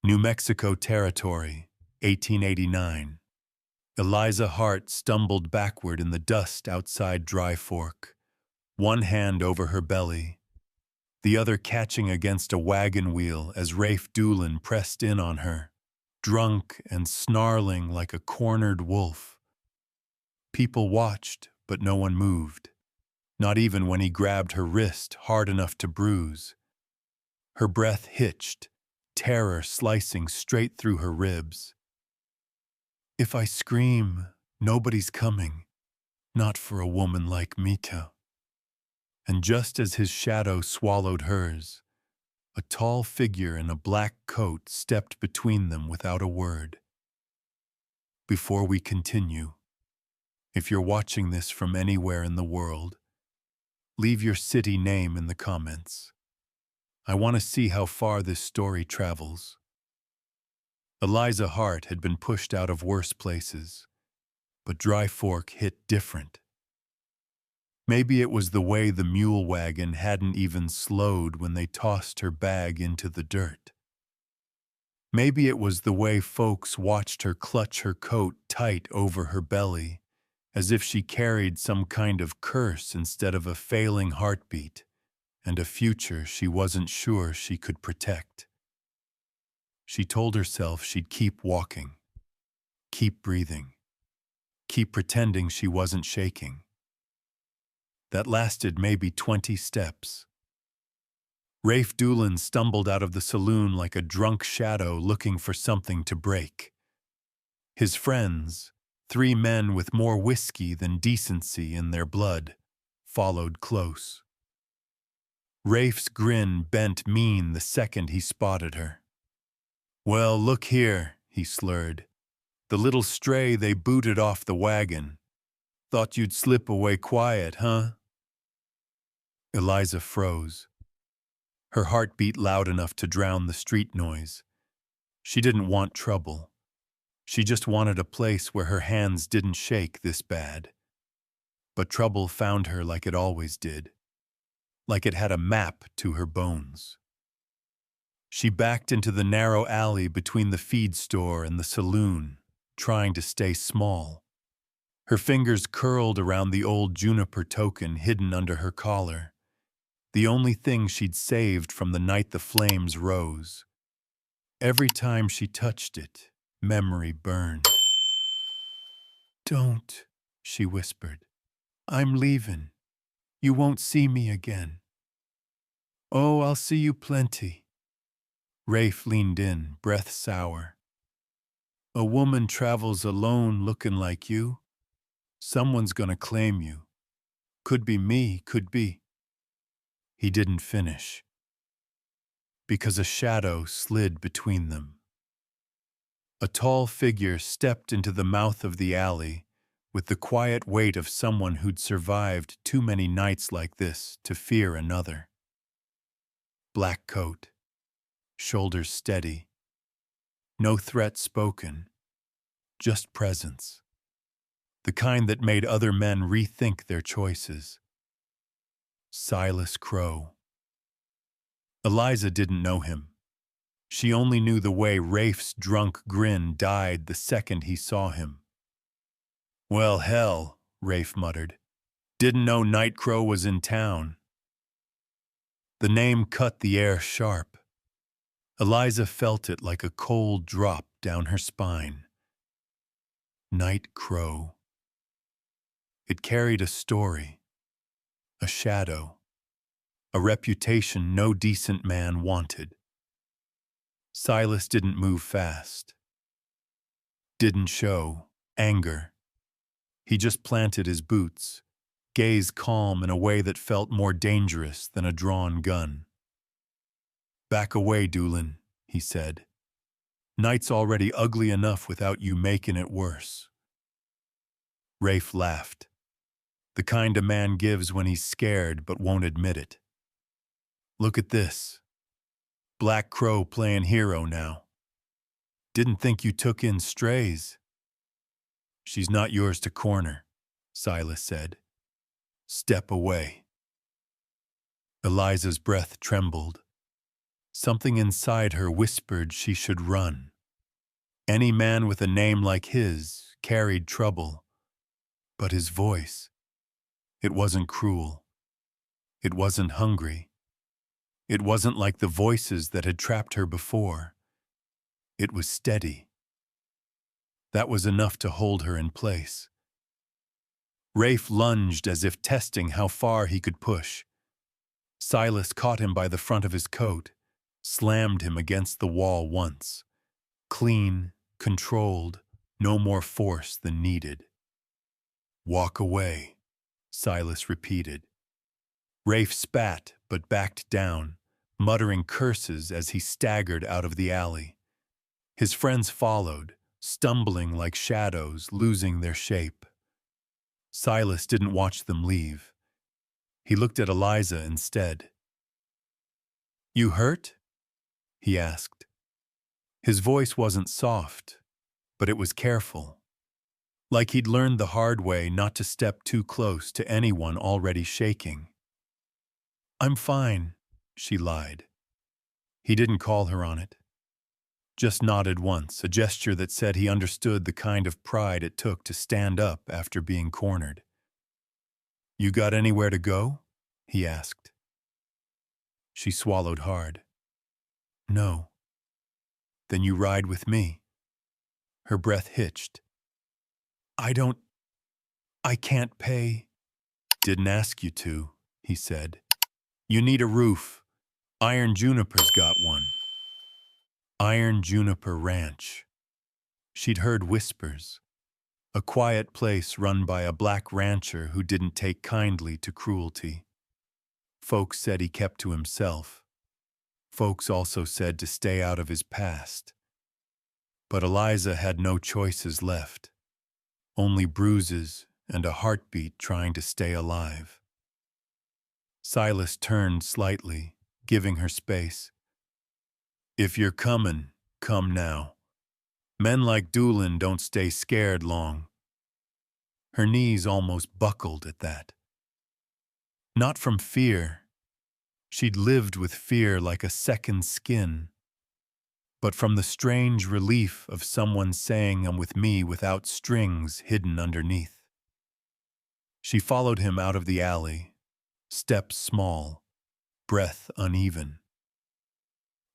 New Mexico Territory, 1889. Eliza Hart stumbled backward in the dust outside Dry Fork, one hand over her belly, the other catching against a wagon wheel as Rafe Doolin pressed in on her, drunk and snarling like a cornered wolf. People watched, but no one moved, not even when he grabbed her wrist hard enough to bruise. Her breath hitched, terror slicing straight through her ribs. If I scream, nobody's coming, not for a woman like Mita. And just as his shadow swallowed hers, a tall figure in a black coat stepped between them without a word. Before we continue, if you're watching this from anywhere in the world, leave your city name in the comments. I want to see how far this story travels. Eliza Hart had been pushed out of worse places, but Dry Fork hit different. Maybe it was the way the mule wagon hadn't even slowed when they tossed her bag into the dirt. Maybe it was the way folks watched her clutch her coat tight over her belly, as if she carried some kind of curse instead of a failing heartbeat and a future she wasn't sure she could protect. She told herself she'd keep walking, keep breathing, keep pretending she wasn't shaking. That lasted maybe 20 steps. Rafe Doolin stumbled out of the saloon like a drunk shadow looking for something to break. His friends, 3 men with more whiskey than decency in their blood, followed close. Rafe's grin bent mean the second he spotted her. "Well, look here," he slurred. "The little stray they booted off the wagon. Thought you'd slip away quiet, huh?" Eliza froze. Her heart beat loud enough to drown the street noise. She didn't want trouble. She just wanted a place where her hands didn't shake this bad. But trouble found her like it always did, like it had a map to her bones. She backed into the narrow alley between the feed store and the saloon, trying to stay small. Her fingers curled around the old juniper token hidden under her collar, the only thing she'd saved from the night the flames rose. Every time she touched it, memory burned. "Don't," she whispered. "I'm leavin'. You won't see me again." "Oh, I'll see you plenty." Rafe leaned in, breath sour. "A woman travels alone looking like you. Someone's gonna claim you. Could be me, could be." He didn't finish, because a shadow slid between them. A tall figure stepped into the mouth of the alley with the quiet weight of someone who'd survived too many nights like this to fear another. Black coat, shoulders steady, no threat spoken, just presence. The kind that made other men rethink their choices. Silas Crow. Eliza didn't know him. She only knew the way Rafe's drunk grin died the second he saw him. "Well, hell," Rafe muttered. "Didn't know Night Crow was in town." The name cut the air sharp. Eliza felt it like a cold drop down her spine. Night Crow. It carried a story, a shadow, a reputation no decent man wanted. Silas didn't move fast. Didn't show anger. He just planted his boots, gaze calm in a way that felt more dangerous than a drawn gun. "Back away, Doolin," he said. "Night's already ugly enough without you making it worse." Rafe laughed. The kind a man gives when he's scared but won't admit it. "Look at this. Black Crow playing hero now. Didn't think you took in strays." "She's not yours to corner," Silas said. "Step away." Eliza's breath trembled. Something inside her whispered she should run. Any man with a name like his carried trouble. But his voice, it wasn't cruel. It wasn't hungry. It wasn't like the voices that had trapped her before. It was steady. That was enough to hold her in place. Rafe lunged as if testing how far he could push. Silas caught him by the front of his coat, slammed him against the wall once. Clean, controlled, no more force than needed. "Walk away," Silas repeated. Rafe spat but backed down, muttering curses as he staggered out of the alley. His friends followed, stumbling like shadows, losing their shape. Silas didn't watch them leave. He looked at Eliza instead. "You hurt?" he asked. His voice wasn't soft, but it was careful. Like he'd learned the hard way not to step too close to anyone already shaking. "I'm fine," she lied. He didn't call her on it. Just nodded once, a gesture that said he understood the kind of pride it took to stand up after being cornered. "You got anywhere to go?" he asked. She swallowed hard. "No." "Then you ride with me." Her breath hitched. I can't pay." "Didn't ask you to," he said. "You need a roof. Iron Juniper's got one." Iron Juniper Ranch. She'd heard whispers. A quiet place run by a black rancher who didn't take kindly to cruelty. Folks said he kept to himself. Folks also said to stay out of his past. But Eliza had no choices left. Only bruises and a heartbeat trying to stay alive. Silas turned slightly, giving her space. "If you're comin', come now. Men like Doolin don't stay scared long." Her knees almost buckled at that. Not from fear. She'd lived with fear like a second skin. But from the strange relief of someone saying I'm with me without strings hidden underneath. She followed him out of the alley, steps small, breath uneven.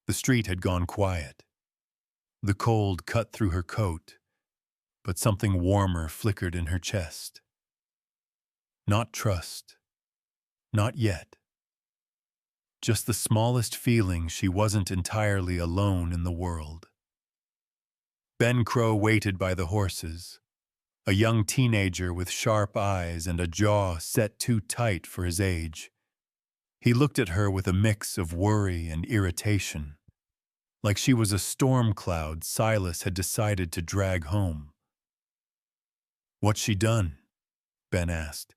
The street had gone quiet. The cold cut through her coat, but something warmer flickered in her chest. Not trust. Not yet. Just the smallest feeling she wasn't entirely alone in the world. Ben Crow waited by the horses, a young teenager with sharp eyes and a jaw set too tight for his age. He looked at her with a mix of worry and irritation, like she was a storm cloud Silas had decided to drag home. "What's she done?" Ben asked.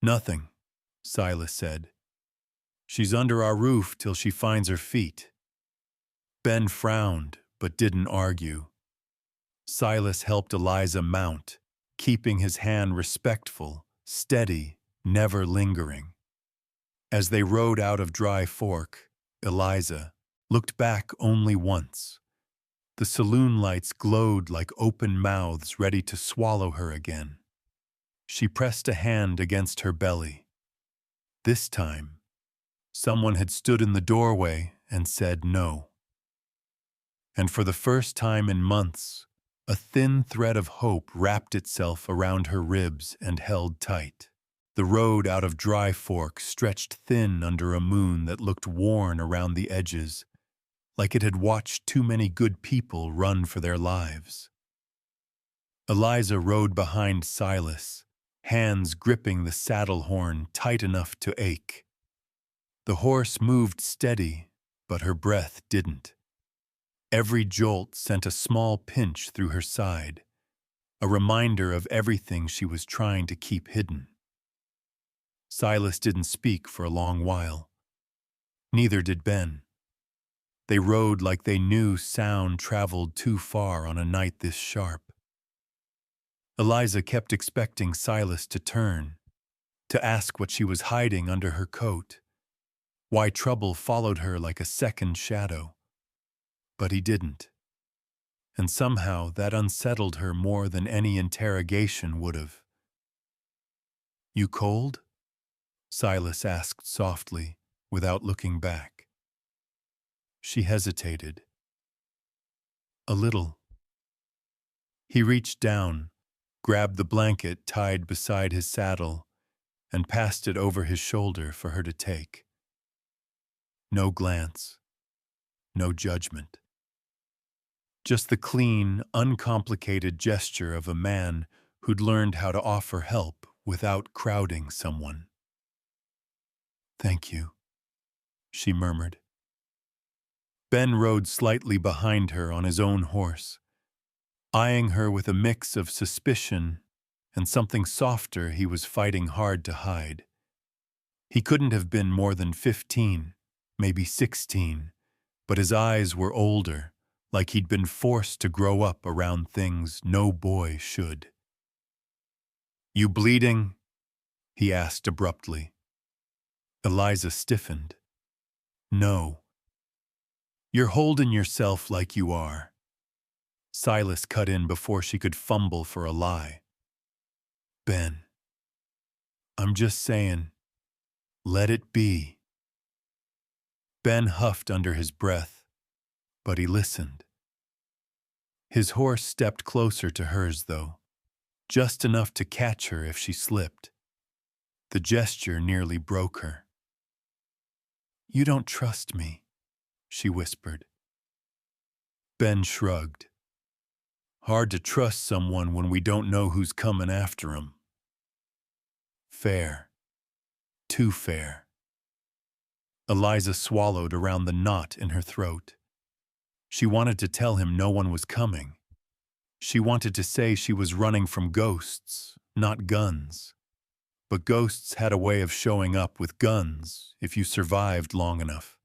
"Nothing," Silas said. "She's under our roof till she finds her feet." Ben frowned, but didn't argue. Silas helped Eliza mount, keeping his hand respectful, steady, never lingering. As they rode out of Dry Fork, Eliza looked back only once. The saloon lights glowed like open mouths ready to swallow her again. She pressed a hand against her belly. This time, someone had stood in the doorway and said no. And for the first time in months, a thin thread of hope wrapped itself around her ribs and held tight. The road out of Dry Fork stretched thin under a moon that looked worn around the edges, like it had watched too many good people run for their lives. Eliza rode behind Silas, hands gripping the saddle horn tight enough to ache. The horse moved steady, but her breath didn't. Every jolt sent a small pinch through her side, a reminder of everything she was trying to keep hidden. Silas didn't speak for a long while. Neither did Ben. They rode like they knew sound traveled too far on a night this sharp. Eliza kept expecting Silas to turn, to ask what she was hiding under her coat. why trouble followed her like a second shadow. But he didn't. And somehow that unsettled her more than any interrogation would have. "You cold?" Silas asked softly, without looking back. She hesitated. "A little." He reached down, grabbed the blanket tied beside his saddle, and passed it over his shoulder for her to take. No glance, no judgment. Just the clean, uncomplicated gesture of a man who'd learned how to offer help without crowding someone. "Thank you," she murmured. Ben rode slightly behind her on his own horse, eyeing her with a mix of suspicion and something softer he was fighting hard to hide. He couldn't have been more than 15, maybe 16, but his eyes were older, like he'd been forced to grow up around things no boy should. "You bleeding?" he asked abruptly. Eliza stiffened. "No." "You're holding yourself like you are." Silas cut in before she could fumble for a lie. "Ben, I'm just saying, let it be." Ben huffed under his breath, but he listened. His horse stepped closer to hers, though, just enough to catch her if she slipped. The gesture nearly broke her. "You don't trust me," she whispered. Ben shrugged. "Hard to trust someone when we don't know who's coming after 'em." "Fair. Too fair." Eliza swallowed around the knot in her throat. She wanted to tell him no one was coming. She wanted to say she was running from ghosts, not guns. But ghosts had a way of showing up with guns if you survived long enough.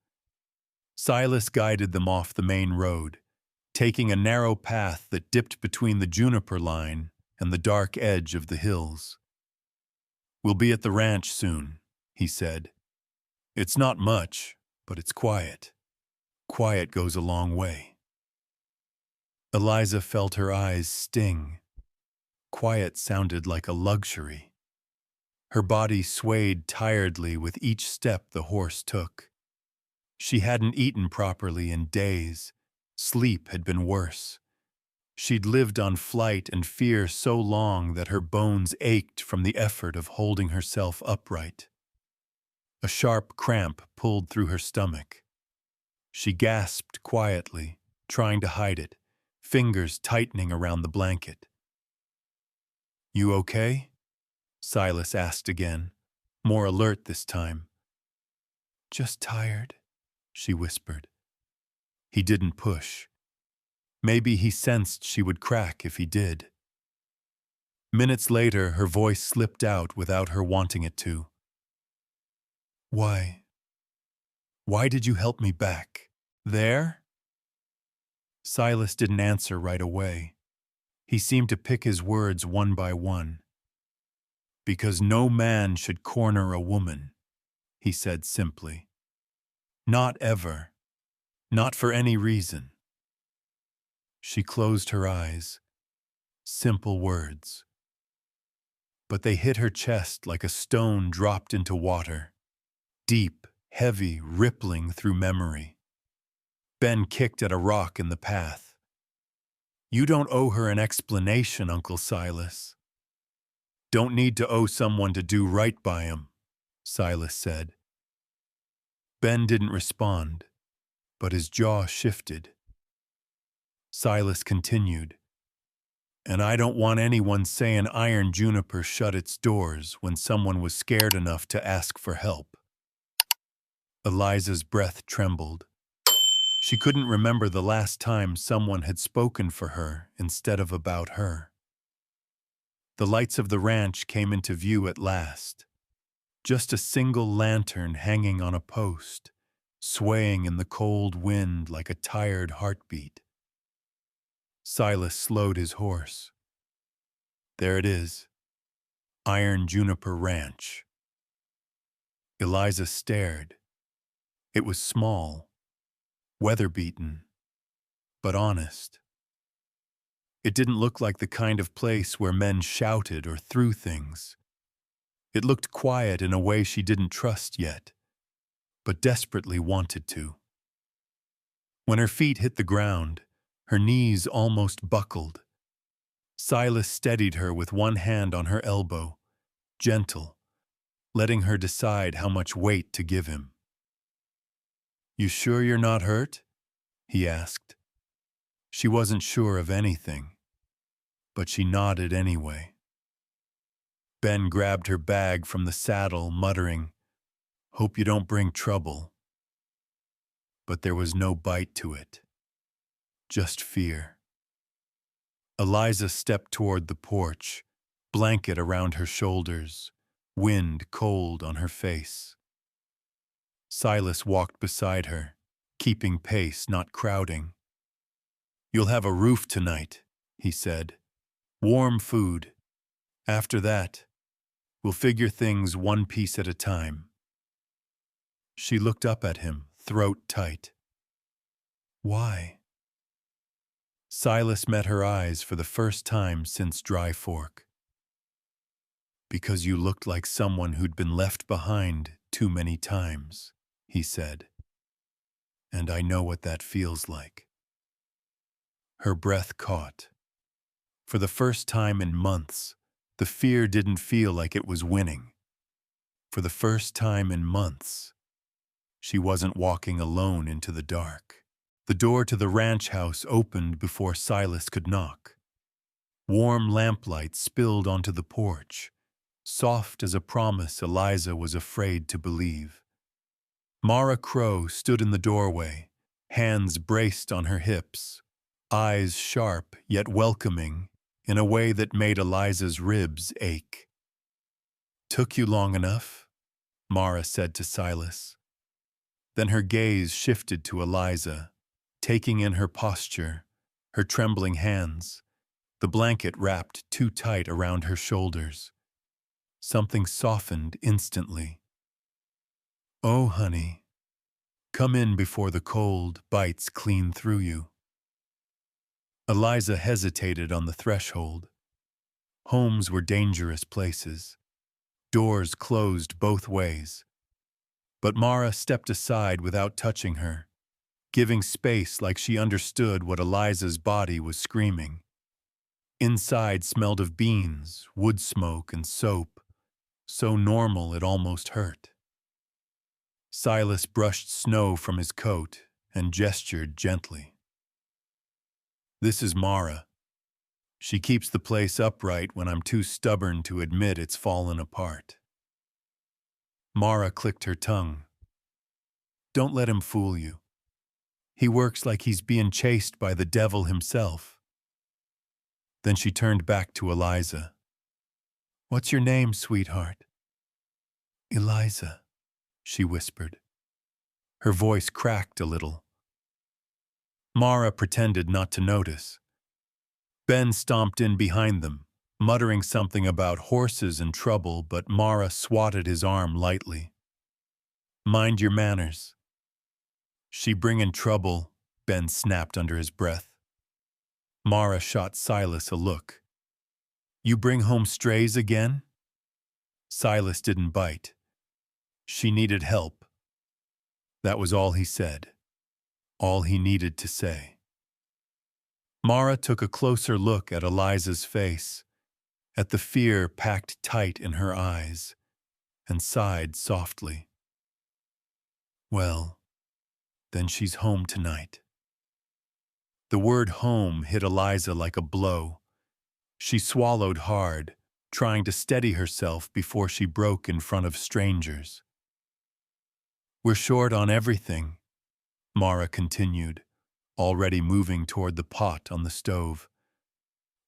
Silas guided them off the main road, taking a narrow path that dipped between the juniper line and the dark edge of the hills. "We'll be at the ranch soon," he said. "It's not much, but it's quiet. Quiet goes a long way." Eliza felt her eyes sting. Quiet sounded like a luxury. Her body swayed tiredly with each step the horse took. She hadn't eaten properly in days. Sleep had been worse. She'd lived on flight and fear so long that her bones ached from the effort of holding herself upright. A sharp cramp pulled through her stomach. She gasped quietly, trying to hide it, fingers tightening around the blanket. "You okay?" Silas asked again, more alert this time. "Just tired," she whispered. He didn't push. Maybe he sensed she would crack if he did. Minutes later, her voice slipped out without her wanting it to. Why did you help me back? There?" Silas didn't answer right away. He seemed to pick his words one by one. "Because no man should corner a woman," he said simply. "Not ever. Not for any reason." She closed her eyes. Simple words. But they hit her chest like a stone dropped into water. Deep, heavy, rippling through memory. Ben kicked at a rock in the path. "You don't owe her an explanation, Uncle Silas." "Don't need to owe someone to do right by him," Silas said. Ben didn't respond, but his jaw shifted. Silas continued, "And I don't want anyone saying Iron Juniper shut its doors when someone was scared enough to ask for help." Eliza's breath trembled. She couldn't remember the last time someone had spoken for her instead of about her. The lights of the ranch came into view at last. Just a single lantern hanging on a post, swaying in the cold wind like a tired heartbeat. Silas slowed his horse. There it is. Iron Juniper Ranch. Eliza stared. It was small, weather-beaten, but honest. It didn't look like the kind of place where men shouted or threw things. It looked quiet in a way she didn't trust yet, but desperately wanted to. When her feet hit the ground, her knees almost buckled. Silas steadied her with one hand on her elbow, gentle, letting her decide how much weight to give him. "You sure you're not hurt?" he asked. She wasn't sure of anything, but she nodded anyway. Ben grabbed her bag from the saddle, muttering, "Hope you don't bring trouble." But there was no bite to it, just fear. Eliza stepped toward the porch, blanket around her shoulders, wind cold on her face. Silas walked beside her, keeping pace, not crowding. "You'll have a roof tonight," he said. "Warm food. After that, we'll figure things one piece at a time." She looked up at him, throat tight. "Why?" Silas met her eyes for the first time since Dry Fork. "Because you looked like someone who'd been left behind too many times," he said. "And I know what that feels like." Her breath caught. For the first time in months, the fear didn't feel like it was winning. For the first time in months, she wasn't walking alone into the dark. The door to the ranch house opened before Silas could knock. Warm lamplight spilled onto the porch, soft as a promise Eliza was afraid to believe. Mara Crow stood in the doorway, hands braced on her hips, eyes sharp yet welcoming in a way that made Eliza's ribs ache. "Took you long enough?" Mara said to Silas. Then her gaze shifted to Eliza, taking in her posture, her trembling hands, the blanket wrapped too tight around her shoulders. Something softened instantly. "Oh, honey, come in before the cold bites clean through you." Eliza hesitated on the threshold. Homes were dangerous places. Doors closed both ways. But Mara stepped aside without touching her, giving space like she understood what Eliza's body was screaming. Inside smelled of beans, wood smoke, and soap, so normal it almost hurt. Silas brushed snow from his coat and gestured gently. "This is Mara. She keeps the place upright when I'm too stubborn to admit it's fallen apart." Mara clicked her tongue. "Don't let him fool you. He works like he's being chased by the devil himself." Then she turned back to Eliza. "What's your name, sweetheart?" "Eliza," she whispered. Her voice cracked a little. Mara pretended not to notice. Ben stomped in behind them, muttering something about horses and trouble, but Mara swatted his arm lightly. "Mind your manners." "She bringin' trouble," Ben snapped under his breath. Mara shot Silas a look. "You bring home strays again?" Silas didn't bite. She needed help. That was all he said. All he needed to say. Mara took a closer look at Eliza's face, at the fear packed tight in her eyes, and sighed softly. "Well, then she's home tonight." The word home hit Eliza like a blow. She swallowed hard, trying to steady herself before she broke in front of strangers. "We're short on everything," Mara continued, already moving toward the pot on the stove.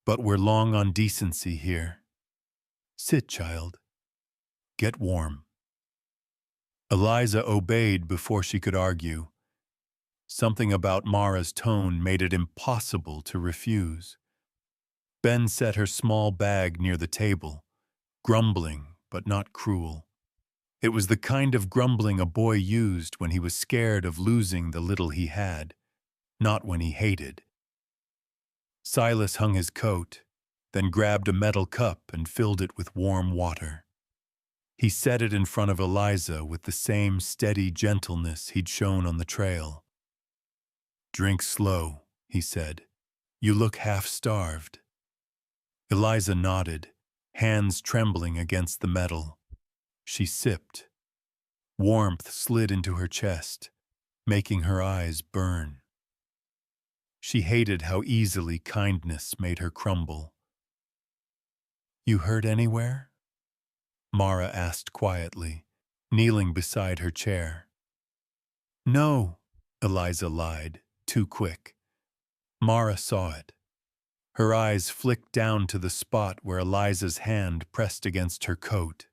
"But we're long on decency here. Sit, child. Get warm." Eliza obeyed before she could argue. Something about Mara's tone made it impossible to refuse. Ben set her small bag near the table, grumbling but not cruel. It was the kind of grumbling a boy used when he was scared of losing the little he had, not when he hated. Silas hung his coat, then grabbed a metal cup and filled it with warm water. He set it in front of Eliza with the same steady gentleness he'd shown on the trail. "Drink slow," he said. "You look half-starved." Eliza nodded, hands trembling against the metal. She sipped. Warmth slid into her chest, making her eyes burn. She hated how easily kindness made her crumble. "You hurt anywhere?" Mara asked quietly, kneeling beside her chair. "No," Eliza lied, too quick. Mara saw it. Her eyes flicked down to the spot where Eliza's hand pressed against her coat,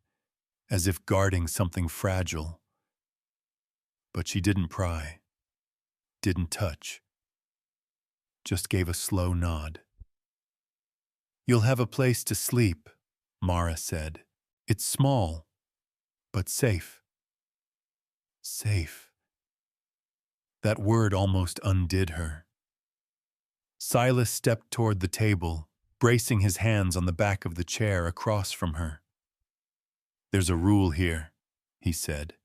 as if guarding something fragile. But she didn't pry, didn't touch, just gave a slow nod. "You'll have a place to sleep," Mara said. "It's small, but safe." Safe. That word almost undid her. Silas stepped toward the table, bracing his hands on the back of the chair across from her. "There's a rule here," he said.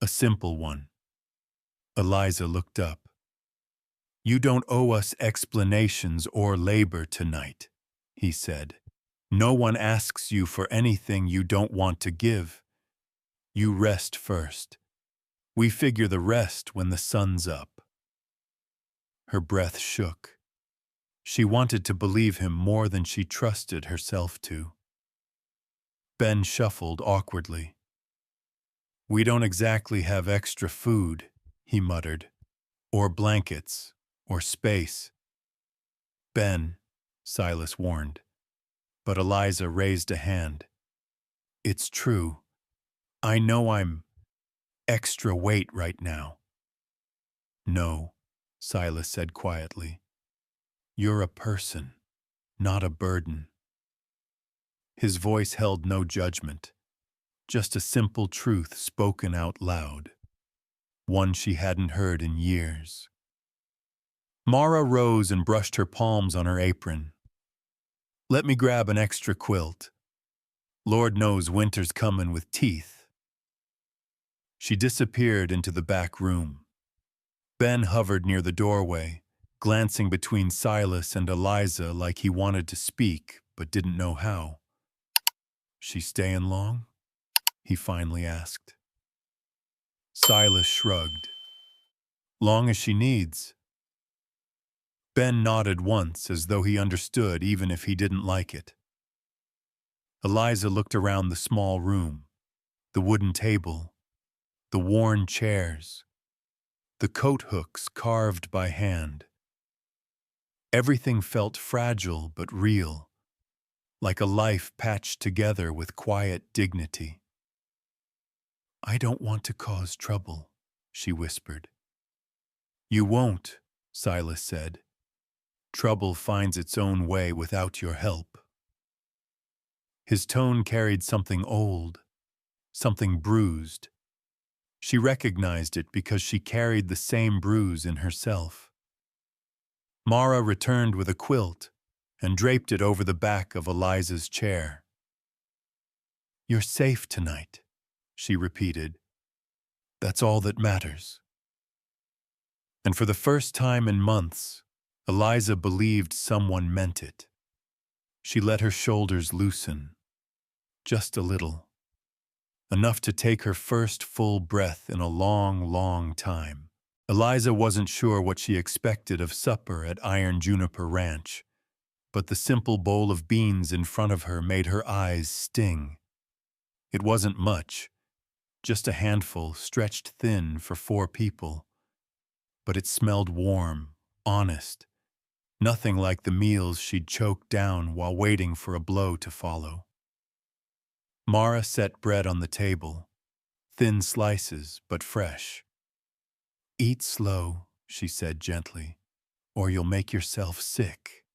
"A simple one." Eliza looked up. "You don't owe us explanations or labor tonight," he said. "No one asks you for anything you don't want to give. You rest first. We figure the rest when the sun's up." Her breath shook. She wanted to believe him more than she trusted herself to. Ben shuffled awkwardly. "We don't exactly have extra food," he muttered, "or blankets, or space." "Ben," Silas warned, but Eliza raised a hand. "It's true. I know I'm extra weight right now." "No," Silas said quietly. "You're a person, not a burden." His voice held no judgment, just a simple truth spoken out loud, one she hadn't heard in years. Mara rose and brushed her palms on her apron. "Let me grab an extra quilt. Lord knows winter's comin' with teeth." She disappeared into the back room. Ben hovered near the doorway, glancing between Silas and Eliza like he wanted to speak but didn't know how. "She stayin' long?" he finally asked. Silas shrugged. "Long as she needs." Ben nodded once as though he understood even if he didn't like it. Eliza looked around the small room, the wooden table, the worn chairs, the coat hooks carved by hand. Everything felt fragile but real, like a life patched together with quiet dignity. "I don't want to cause trouble," she whispered. "You won't," Silas said. "Trouble finds its own way without your help." His tone carried something old, something bruised. She recognized it because she carried the same bruise in herself. Mara returned with a quilt and draped it over the back of Eliza's chair. "You're safe tonight," she repeated. "That's all that matters." And for the first time in months, Eliza believed someone meant it. She let her shoulders loosen, just a little, enough to take her first full breath in a long, long time. Eliza wasn't sure what she expected of supper at Iron Juniper Ranch, but the simple bowl of beans in front of her made her eyes sting. It wasn't much, just a handful stretched thin for 4 people, but it smelled warm, honest, nothing like the meals she'd choked down while waiting for a blow to follow. Mara set bread on the table, thin slices but fresh. "Eat slow," she said gently, "or you'll make yourself sick."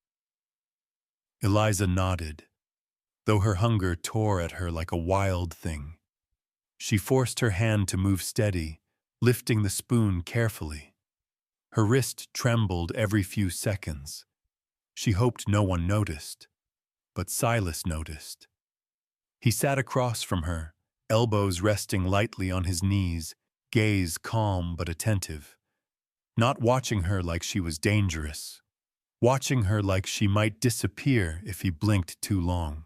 Eliza nodded, though her hunger tore at her like a wild thing. She forced her hand to move steady, lifting the spoon carefully. Her wrist trembled every few seconds. She hoped no one noticed, but Silas noticed. He sat across from her, elbows resting lightly on his knees, gaze calm but attentive. Not watching her like she was dangerous, watching her like she might disappear if he blinked too long.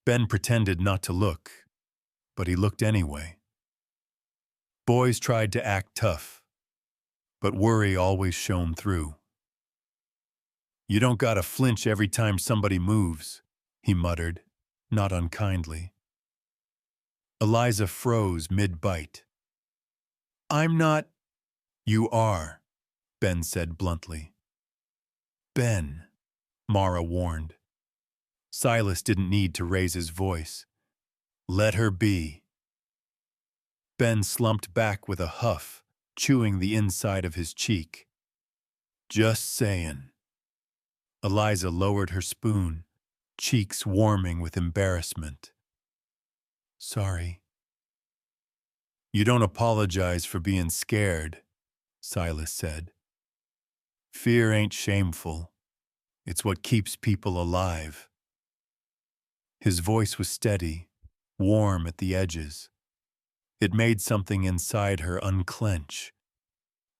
Ben pretended not to look, but he looked anyway. Boys tried to act tough, but worry always shone through. "You don't gotta flinch every time somebody moves," he muttered, not unkindly. Eliza froze mid-bite. "I'm not—" "You are," Ben said bluntly. "Ben," Mara warned. Silas didn't need to raise his voice. "Let her be." Ben slumped back with a huff, chewing the inside of his cheek. "Just sayin'." Eliza lowered her spoon, cheeks warming with embarrassment. "Sorry." "You don't apologize for being scared," Silas said. "Fear ain't shameful. It's what keeps people alive." His voice was steady, warm at the edges. It made something inside her unclench,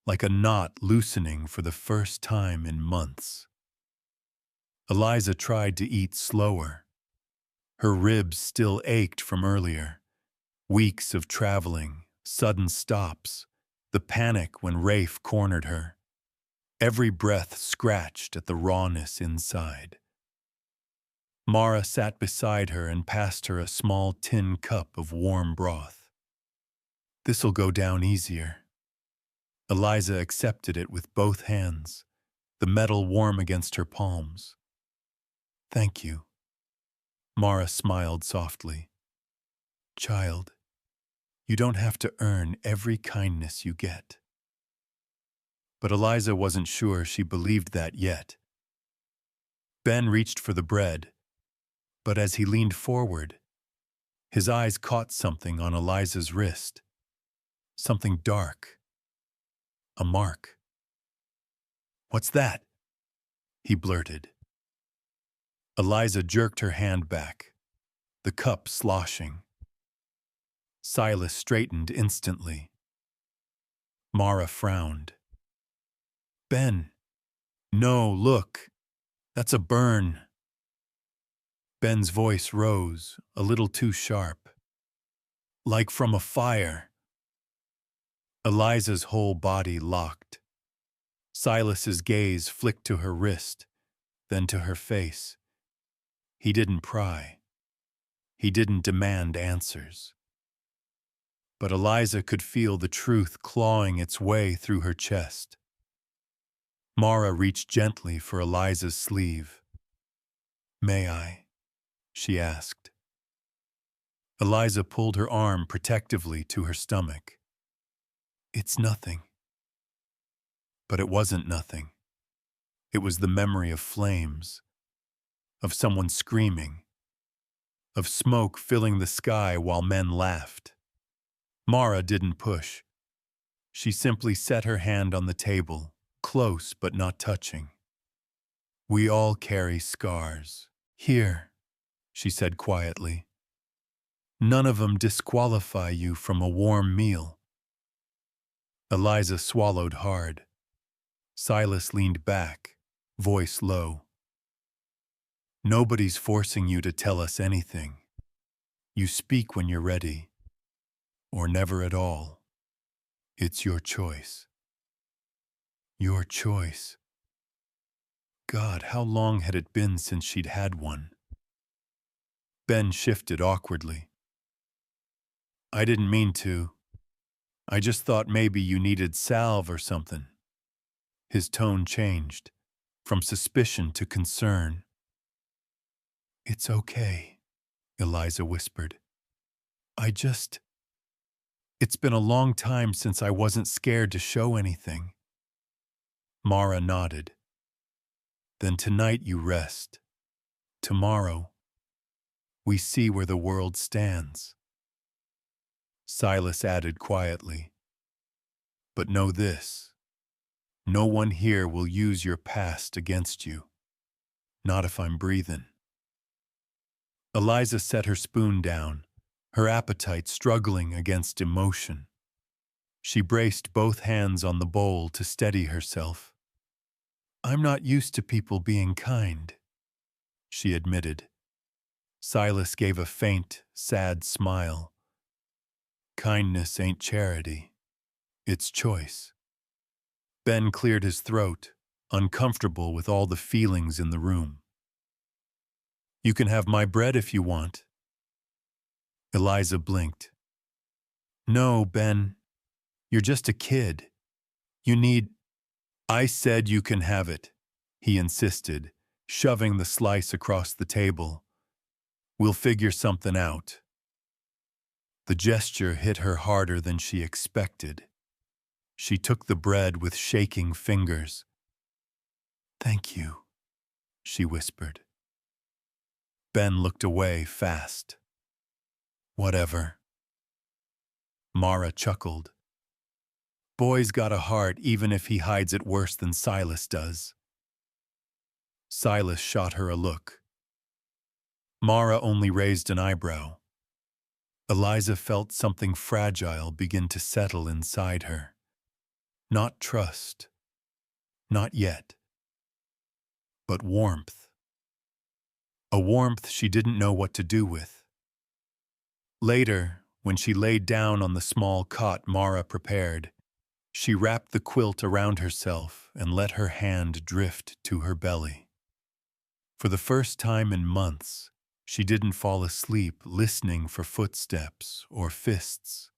like a knot loosening for the first time in months. Eliza tried to eat slower. Her ribs still ached from earlier. Weeks of traveling, sudden stops, the panic when Rafe cornered her. Every breath scratched at the rawness inside. Mara sat beside her and passed her a small tin cup of warm broth. "This'll go down easier." Eliza accepted it with both hands, the metal warm against her palms. "Thank you." Mara smiled softly. "Child, you don't have to earn every kindness you get." But Eliza wasn't sure she believed that yet. Ben reached for the bread, but as he leaned forward, his eyes caught something on Eliza's wrist. Something dark. A mark. "What's that?" he blurted. Eliza jerked her hand back, the cup sloshing. Silas straightened instantly. Mara frowned. "Ben." "No, look. That's a burn." Ben's voice rose, a little too sharp. "Like from a fire." Eliza's whole body locked. Silas's gaze flicked to her wrist, then to her face. He didn't pry. He didn't demand answers. But Eliza could feel the truth clawing its way through her chest. Mara reached gently for Eliza's sleeve. "May I?" she asked. Eliza pulled her arm protectively to her stomach. "It's nothing." But it wasn't nothing. It was the memory of flames, of someone screaming, of smoke filling the sky while men laughed. Mara didn't push. She simply set her hand on the table, close but not touching. "We all carry scars. Here," she said quietly. "None of them disqualify you from a warm meal." Eliza swallowed hard. Silas leaned back, voice low. "Nobody's forcing you to tell us anything. You speak when you're ready, or never at all. It's your choice." Your choice. God, how long had it been since she'd had one? Ben shifted awkwardly. "I didn't mean to. I just thought maybe you needed salve or something." His tone changed, from suspicion to concern. "It's okay," Eliza whispered. It's been a long time since I wasn't scared to show anything." Mara nodded. "Then tonight you rest. Tomorrow, we see where the world stands." Silas added quietly. But know this, no one here will use your past against you. Not if I'm breathing. Eliza set her spoon down, her appetite struggling against emotion. She braced both hands on the bowl to steady herself. I'm not used to people being kind, she admitted. Silas gave a faint, sad smile. Kindness ain't charity. It's choice. Ben cleared his throat, uncomfortable with all the feelings in the room. You can have my bread if you want. Eliza blinked. No, Ben. You're just a kid. You need... I said you can have it, he insisted, shoving the slice across the table. We'll figure something out. The gesture hit her harder than she expected. She took the bread with shaking fingers. Thank you, she whispered. Ben looked away fast. Whatever. Mara chuckled. Boy's got a heart even if he hides it worse than Silas does. Silas shot her a look. Mara only raised an eyebrow. Eliza felt something fragile begin to settle inside her. Not trust. Not yet. But warmth. A warmth she didn't know what to do with. Later, when she laid down on the small cot Mara prepared, she wrapped the quilt around herself and let her hand drift to her belly. For the first time in months, she didn't fall asleep listening for footsteps or fists.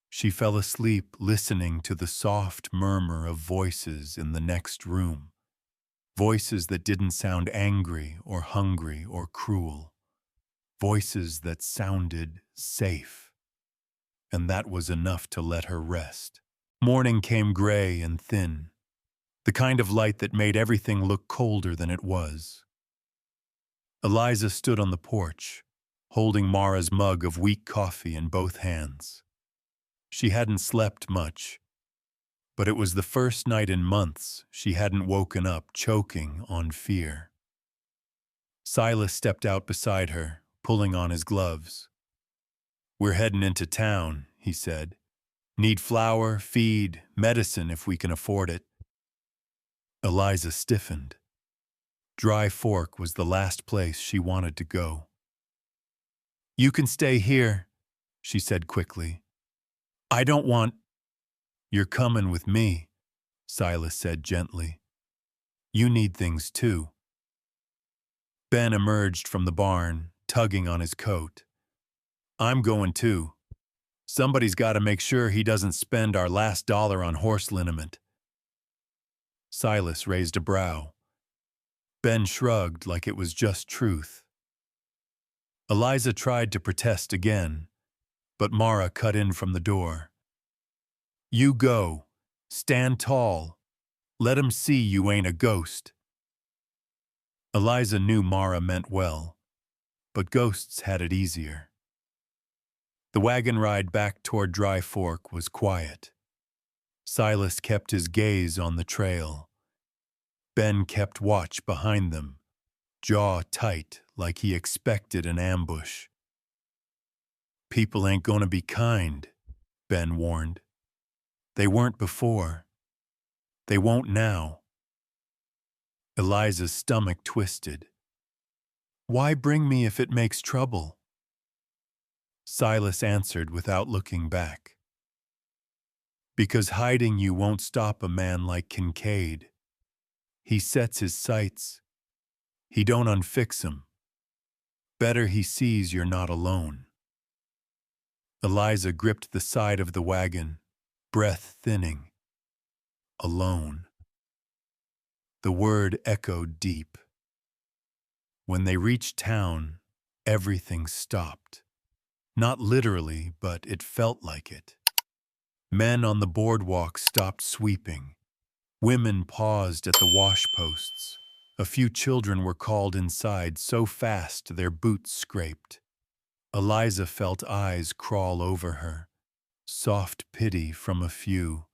She fell asleep listening to the soft murmur of voices in the next room, voices that didn't sound angry or hungry or cruel, voices that sounded safe. And that was enough to let her rest. Morning came gray and thin, the kind of light that made everything look colder than it was. Eliza stood on the porch, holding Mara's mug of weak coffee in both hands. She hadn't slept much, but it was the first night in months she hadn't woken up choking on fear. Silas stepped out beside her, pulling on his gloves. We're heading into town, he said. Need flour, feed, medicine if we can afford it. Eliza stiffened. Dry Fork was the last place she wanted to go. You can stay here, she said quickly. I don't want... You're coming with me, Silas said gently. You need things too. Ben emerged from the barn, tugging on his coat. I'm going too. Somebody's got to make sure he doesn't spend our last dollar on horse liniment. Silas raised a brow. Ben shrugged like it was just truth. Eliza tried to protest again, but Mara cut in from the door. You go. Stand tall. Let 'em see you ain't a ghost. Eliza knew Mara meant well, but ghosts had it easier. The wagon ride back toward Dry Fork was quiet. Silas kept his gaze on the trail. Ben kept watch behind them, jaw tight like he expected an ambush. People ain't gonna be kind, Ben warned. They weren't before. They won't now. Eliza's stomach twisted. Why bring me if it makes trouble? Silas answered without looking back. Because hiding you won't stop a man like Kincaid. He sets his sights. He don't unfix 'em. Better he sees you're not alone. Eliza gripped the side of the wagon, breath thinning. Alone. The word echoed deep. When they reached town, everything stopped. Not literally, but it felt like it. Men on the boardwalk stopped sweeping. Women paused at the wash posts. A few children were called inside so fast their boots scraped. Eliza felt eyes crawl over her, soft pity from a few,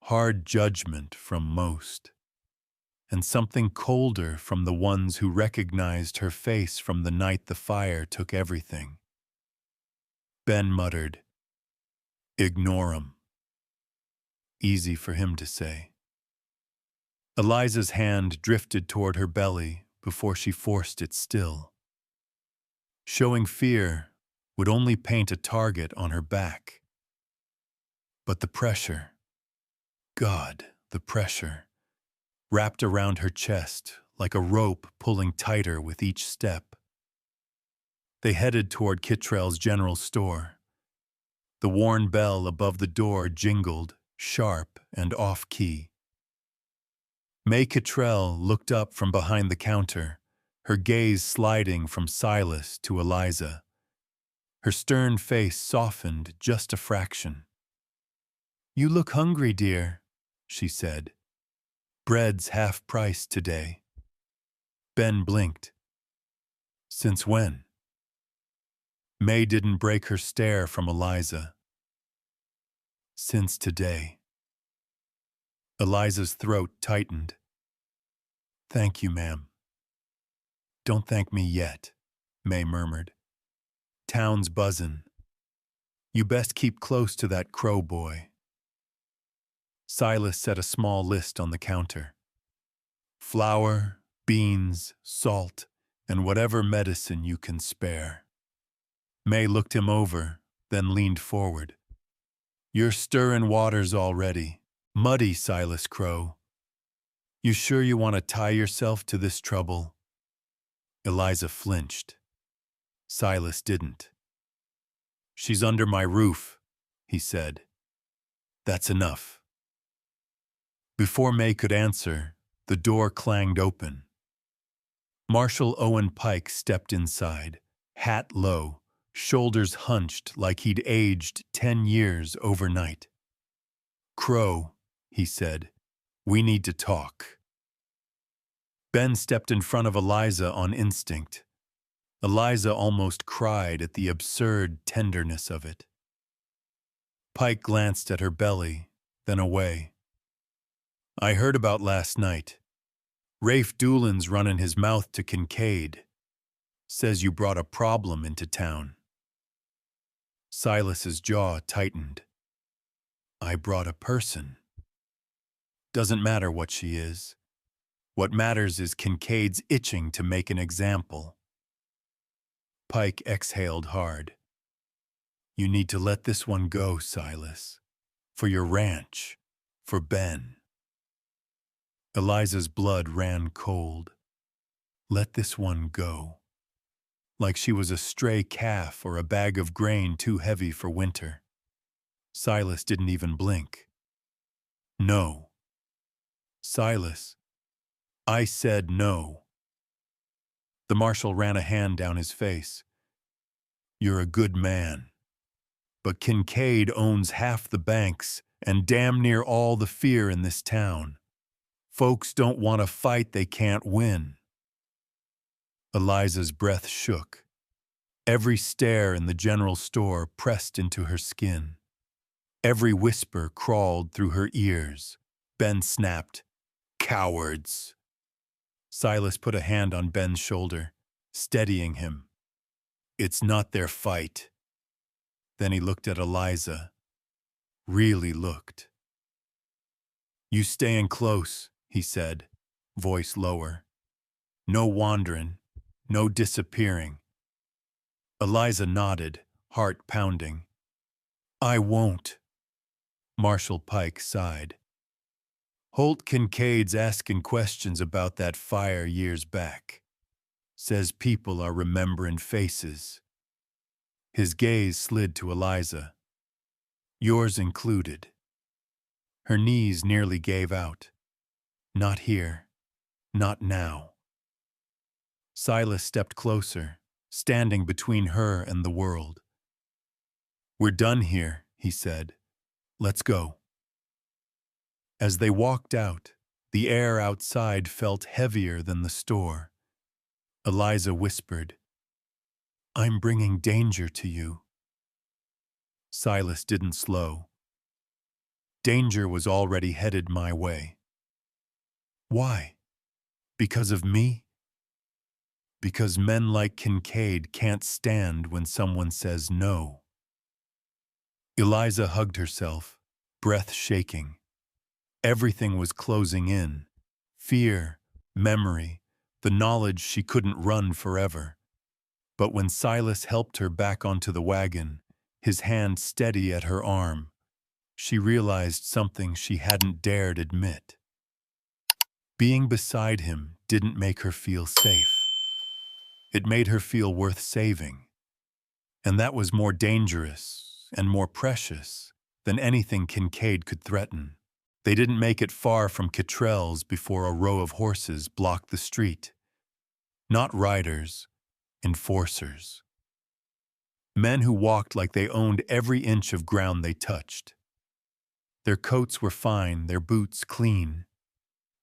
hard judgment from most, and something colder from the ones who recognized her face from the night the fire took everything. Ben muttered, "Ignore 'em." Easy for him to say. Eliza's hand drifted toward her belly before she forced it still. Showing fear would only paint a target on her back. But the pressure, God, the pressure, wrapped around her chest like a rope pulling tighter with each step. They headed toward Kittrell's general store. The worn bell above the door jingled, sharp and off-key. May Kittrell looked up from behind the counter, her gaze sliding from Silas to Eliza. Her stern face softened just a fraction. "You look hungry, dear," she said. "Bread's half price today." Ben blinked. "Since when?" May didn't break her stare from Eliza. "Since today." Eliza's throat tightened. "Thank you, ma'am." "Don't thank me yet," May murmured. "Town's buzzin'. You best keep close to that crow boy." Silas set a small list on the counter. Flour, beans, salt, and whatever medicine you can spare. May looked him over, then leaned forward. "You're stirrin' waters already. Muddy, Silas Crow. You sure you want to tie yourself to this trouble?" Eliza flinched. Silas didn't. "She's under my roof," he said. "That's enough." Before May could answer, the door clanged open. Marshal Owen Pike stepped inside, hat low, shoulders hunched like he'd aged 10 years overnight. "Crow," he said, "we need to talk." Ben stepped in front of Eliza on instinct. Eliza almost cried at the absurd tenderness of it. Pike glanced at her belly, then away. "I heard about last night. Rafe Doolin's running his mouth to Kincaid. Says you brought a problem into town." Silas's jaw tightened. "I brought a person. Doesn't matter what she is. What matters is Kincaid's itching to make an example." Pike exhaled hard. "You need to let this one go, Silas. For your ranch. For Ben." Eliza's blood ran cold. Let this one go. Like she was a stray calf or a bag of grain too heavy for winter. Silas didn't even blink. "No." "Silas, I said no." The marshal ran a hand down his face. "You're a good man. But Kincaid owns half the banks and damn near all the fear in this town. Folks don't want to fight they can't win." Eliza's breath shook. Every stare in the general store pressed into her skin. Every whisper crawled through her ears. Ben snapped, "Cowards." Silas put a hand on Ben's shoulder, steadying him. "It's not their fight." Then he looked at Eliza. Really looked. "You stayin' close," he said, voice lower. "No wandering, no disappearing." Eliza nodded, heart pounding. "I won't." Marshal Pike sighed. "Holt Kincaid's asking questions about that fire years back. Says people are remembering faces." His gaze slid to Eliza. "Yours included." Her knees nearly gave out. "Not here. Not now." Silas stepped closer, standing between her and the world. "We're done here," he said. "Let's go." As they walked out, the air outside felt heavier than the store. Eliza whispered, I'm bringing danger to you. Silas didn't slow. Danger was already headed my way. Why? Because of me? Because men like Kincaid can't stand when someone says no. Eliza hugged herself, breath shaking. Everything was closing in. Fear, memory, the knowledge she couldn't run forever. But when Silas helped her back onto the wagon, his hand steady at her arm, she realized something she hadn't dared admit. Being beside him didn't make her feel safe. It made her feel worth saving. And that was more dangerous and more precious than anything Kincaid could threaten. They didn't make it far from Cottrell's before a row of horses blocked the street. Not riders, enforcers. Men who walked like they owned every inch of ground they touched. Their coats were fine, their boots clean.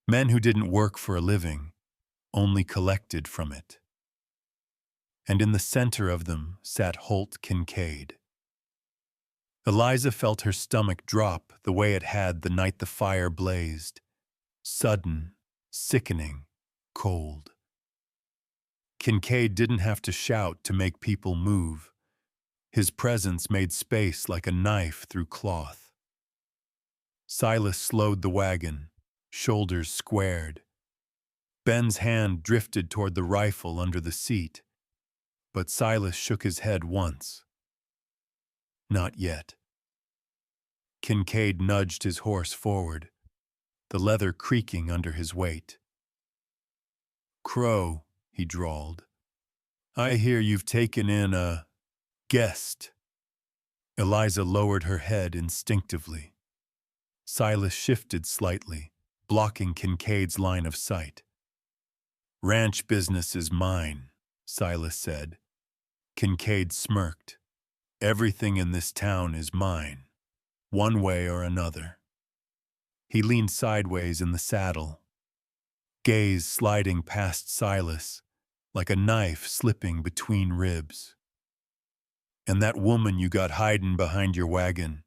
Men who didn't work for a living, only collected from it. And in the center of them sat Holt Kincaid. Eliza felt her stomach drop the way it had the night the fire blazed. Sudden, sickening, cold. Kincaid didn't have to shout to make people move. His presence made space like a knife through cloth. Silas slowed the wagon, shoulders squared. Ben's hand drifted toward the rifle under the seat, but Silas shook his head once. Not yet. Kincaid nudged his horse forward, the leather creaking under his weight. "Crow," he drawled, "I hear you've taken in a guest." Eliza lowered her head instinctively. Silas shifted slightly, blocking Kincaid's line of sight. "Ranch business is mine," Silas said. Kincaid smirked. "Everything in this town is mine, one way or another." He leaned sideways in the saddle, gaze sliding past Silas like a knife slipping between ribs. "And that woman you got hiding behind your wagon,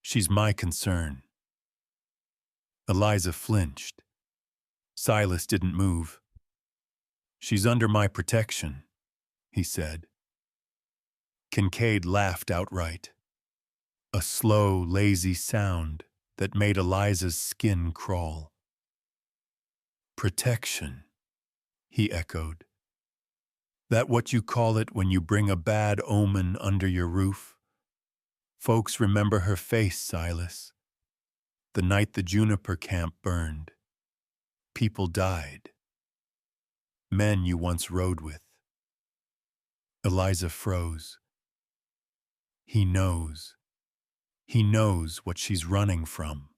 she's my concern." Eliza flinched. Silas didn't move. "She's under my protection," he said. Kincaid laughed outright. A slow, lazy sound that made Eliza's skin crawl. "Protection," he echoed. "That what you call it when you bring a bad omen under your roof? Folks remember her face, Silas. The night the juniper camp burned. People died. Men you once rode with." Eliza froze. He knows. He knows what she's running from.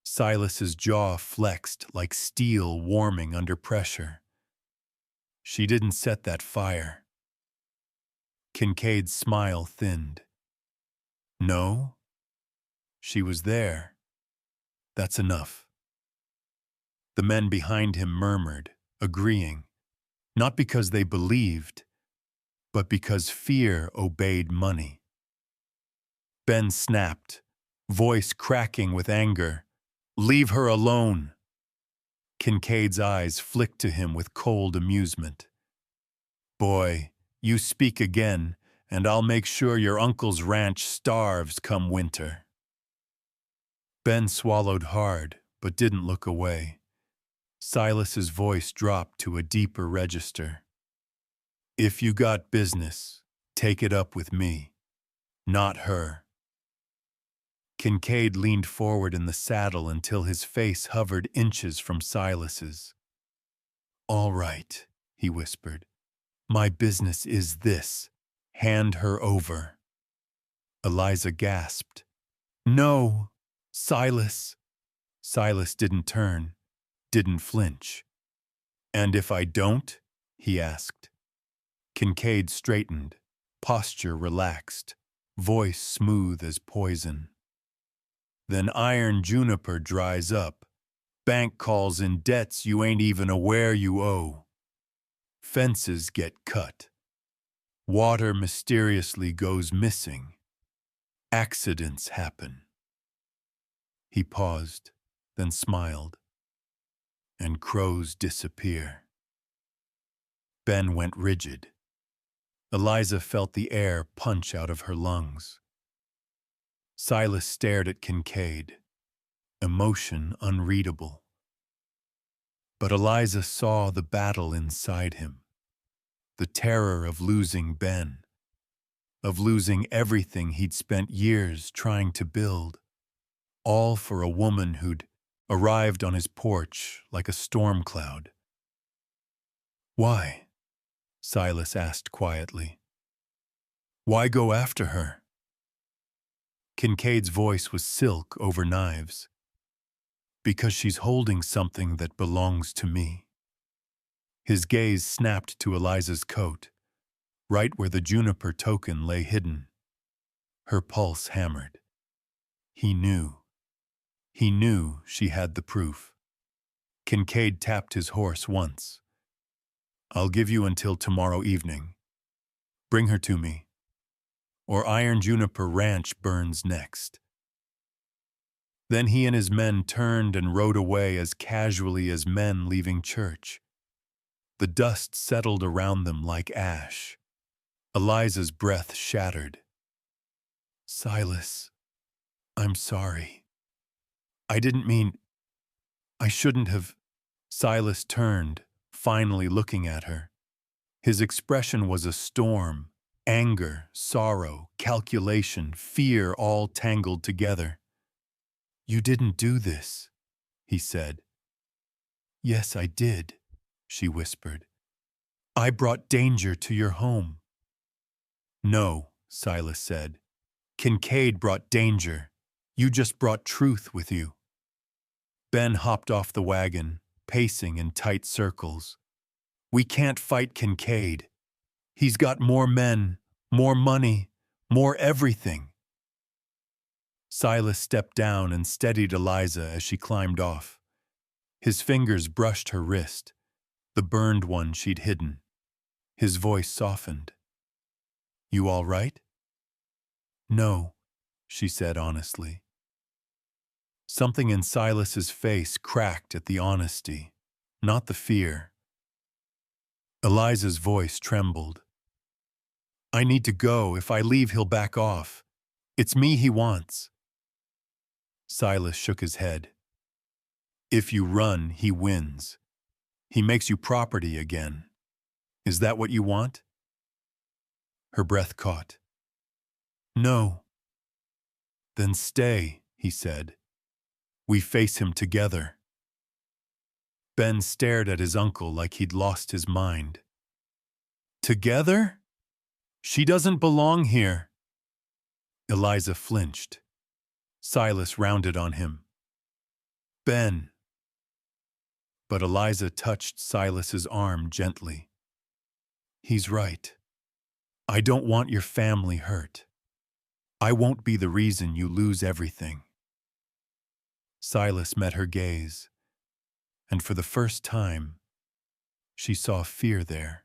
Silas's jaw flexed like steel warming under pressure. She didn't set that fire. Kincaid's smile thinned. "No? She was there. That's enough." The men behind him murmured, agreeing, not because they believed, but because fear obeyed money. Ben snapped, voice cracking with anger. "Leave her alone." Kincaid's eyes flicked to him with cold amusement. "Boy, you speak again, and I'll make sure your uncle's ranch starves come winter." Ben swallowed hard, but didn't look away. Silas's voice dropped to a deeper register. "If you got business, take it up with me, not her." Kincaid leaned forward in the saddle until his face hovered inches from Silas's. "All right," he whispered. "My business is this. Hand her over." Eliza gasped. "No, Silas." Silas didn't turn, didn't flinch. "And if I don't?" he asked. Kincaid straightened, posture relaxed, voice smooth as poison. "Then iron juniper dries up. Bank calls in debts you ain't even aware you owe. Fences get cut. Water mysteriously goes missing. Accidents happen. He paused, then smiled. And crows disappear. Ben went rigid. Eliza felt the air punch out of her lungs. Silas stared at Kincaid, emotion unreadable. But Eliza saw the battle inside him, the terror of losing Ben, of losing everything he'd spent years trying to build, all for a woman who'd arrived on his porch like a storm cloud. "Why?" Silas asked quietly. "Why go after her?" Kincaid's voice was silk over knives. "Because she's holding something that belongs to me." His gaze snapped to Eliza's coat, right where the juniper token lay hidden. Her pulse hammered. He knew. He knew she had the proof. Kincaid tapped his horse once. "I'll give you until tomorrow evening. Bring her to me, or Iron Juniper Ranch burns next." Then he and his men turned and rode away as casually as men leaving church. The dust settled around them like ash. Eliza's breath shattered. "Silas, I'm sorry. I didn't mean... I shouldn't have..." Silas turned, finally looking at her. His expression was a storm, anger, sorrow, calculation, fear all tangled together. "You didn't do this," he said. "Yes, I did," she whispered. "I brought danger to your home." "No," Silas said. "Kincaid brought danger. You just brought truth with you." Ben hopped off the wagon, pacing in tight circles. "We can't fight Kincaid. He's got more men, more money, more everything." Silas stepped down and steadied Eliza as she climbed off. His fingers brushed her wrist, the burned one she'd hidden. His voice softened. "You all right?" "No," she said honestly. Something in Silas's face cracked at the honesty, not the fear. Eliza's voice trembled. "I need to go. If I leave, he'll back off. It's me he wants." Silas shook his head. "If you run, he wins. He makes you property again. Is that what you want?" Her breath caught. "No." "Then stay," he said. "We face him together." Ben stared at his uncle like he'd lost his mind. "Together? She doesn't belong here." Eliza flinched. Silas rounded on him. "Ben." But Eliza touched Silas's arm gently. "He's right. I don't want your family hurt. I won't be the reason you lose everything." Silas met her gaze, and for the first time, she saw fear there.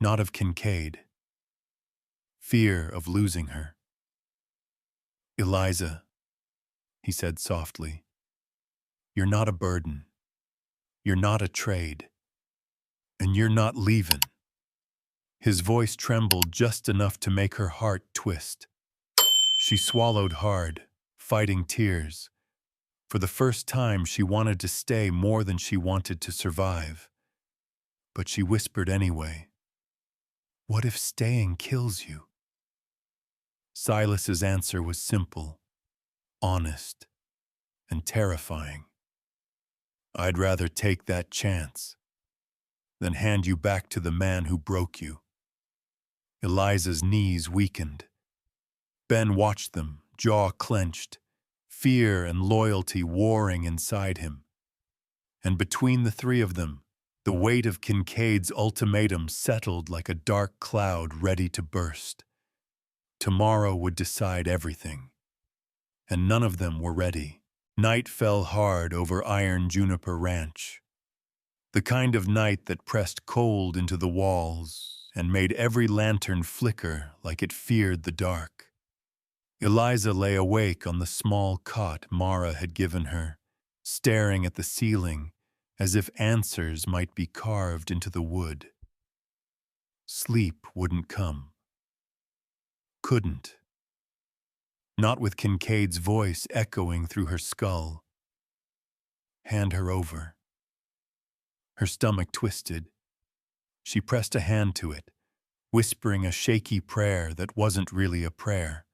Not of Kincaid. Fear of losing her. "Eliza," he said softly, "you're not a burden. You're not a trade. And you're not leaving." His voice trembled just enough to make her heart twist. She swallowed hard, fighting tears. For the first time, she wanted to stay more than she wanted to survive. But she whispered anyway, "What if staying kills you?" Silas's answer was simple, honest, and terrifying. "I'd rather take that chance than hand you back to the man who broke you." Eliza's knees weakened. Ben watched them, jaw clenched, fear and loyalty warring inside him. And between the three of them, the weight of Kincaid's ultimatum settled like a dark cloud ready to burst. Tomorrow would decide everything. And none of them were ready. Night fell hard over Iron Juniper Ranch. The kind of night that pressed cold into the walls, and made every lantern flicker like it feared the dark. Eliza lay awake on the small cot Mara had given her, staring at the ceiling as if answers might be carved into the wood. Sleep wouldn't come. Couldn't. Not with Kincaid's voice echoing through her skull. Hand her over. Her stomach twisted. She pressed a hand to it, whispering a shaky prayer that wasn't really a prayer,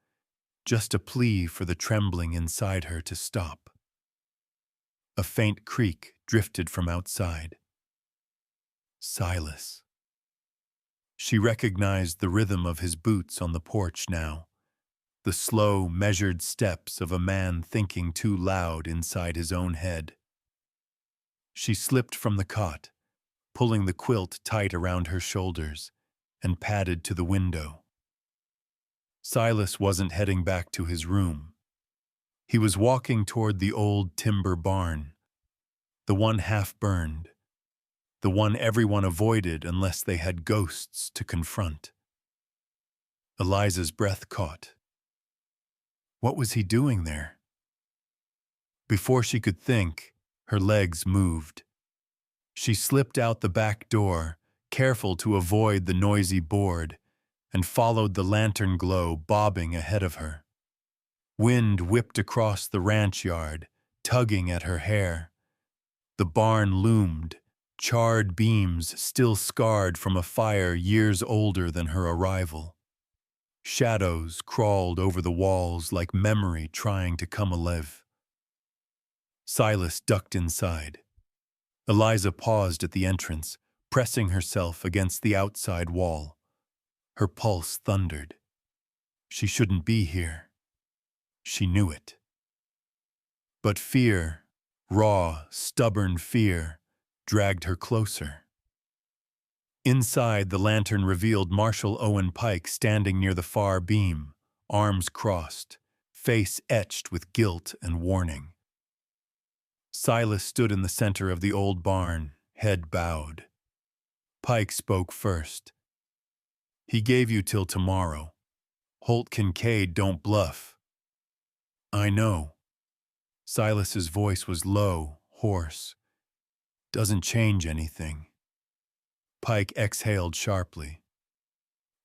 just a plea for the trembling inside her to stop. A faint creak drifted from outside. Silas. She recognized the rhythm of his boots on the porch now, the slow, measured steps of a man thinking too loud inside his own head. She slipped from the cot, pulling the quilt tight around her shoulders, and padded to the window. Silas wasn't heading back to his room. He was walking toward the old timber barn, the one half-burned, the one everyone avoided unless they had ghosts to confront. Eliza's breath caught. What was he doing there? Before she could think, her legs moved. She slipped out the back door, careful to avoid the noisy board, and followed the lantern glow bobbing ahead of her. Wind whipped across the ranch yard, tugging at her hair. The barn loomed, charred beams still scarred from a fire years older than her arrival. Shadows crawled over the walls like memory trying to come alive. Silas ducked inside. Eliza paused at the entrance, pressing herself against the outside wall. Her pulse thundered. She shouldn't be here. She knew it. But fear, raw, stubborn fear, dragged her closer. Inside, the lantern revealed Marshal Owen Pike standing near the far beam, arms crossed, face etched with guilt and warning. Silas stood in the center of the old barn, head bowed. Pike spoke first. He gave you till tomorrow. Holt Kincaid don't bluff. I know. Silas's voice was low, hoarse. Doesn't change anything. Pike exhaled sharply.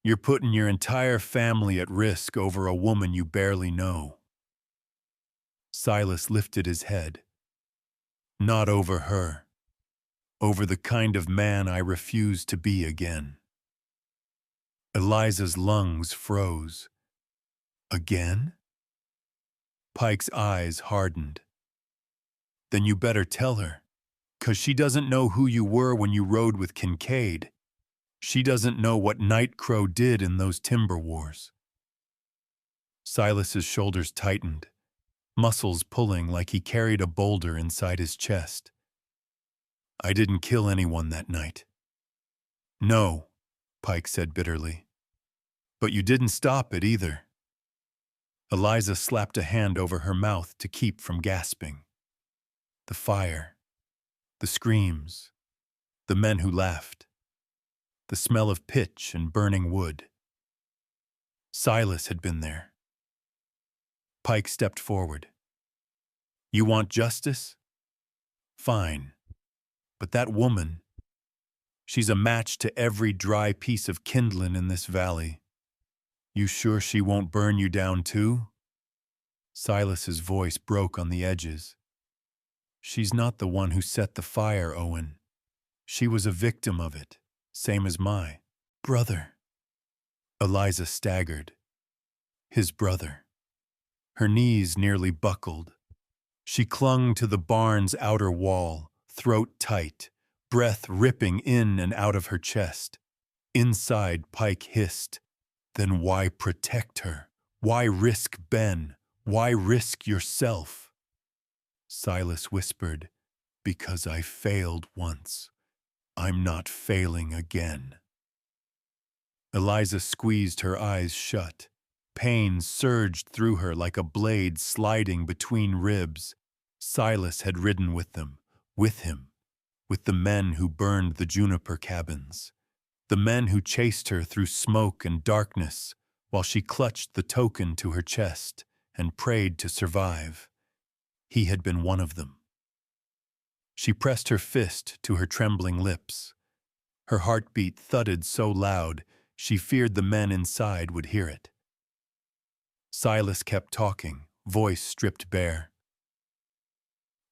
You're putting your entire family at risk over a woman you barely know. Silas lifted his head. Not over her. Over the kind of man I refuse to be again. Eliza's lungs froze. Again? Pike's eyes hardened. Then you better tell her, 'cause she doesn't know who you were when you rode with Kincaid. She doesn't know what Night Crow did in those timber wars. Silas's shoulders tightened, muscles pulling like he carried a boulder inside his chest. I didn't kill anyone that night. No, Pike said bitterly. But you didn't stop it either. Eliza slapped a hand over her mouth to keep from gasping. The fire, the screams, the men who laughed, the smell of pitch and burning wood. Silas had been there. Pike stepped forward. You want justice? Fine. But that woman, she's a match to every dry piece of kindlin' in this valley. You sure she won't burn you down too? Silas's voice broke on the edges. She's not the one who set the fire, Owen. She was a victim of it, same as my brother. Eliza staggered. His brother. Her knees nearly buckled. She clung to the barn's outer wall, throat tight, breath ripping in and out of her chest. Inside, Pike hissed, then why protect her? Why risk Ben? Why risk yourself? Silas whispered, because I failed once. I'm not failing again. Eliza squeezed her eyes shut. Pain surged through her like a blade sliding between ribs. Silas had ridden with them, with him, with the men who burned the juniper cabins. The men who chased her through smoke and darkness while she clutched the token to her chest and prayed to survive. He had been one of them. She pressed her fist to her trembling lips. Her heartbeat thudded so loud she feared the men inside would hear it. Silas kept talking, voice stripped bare.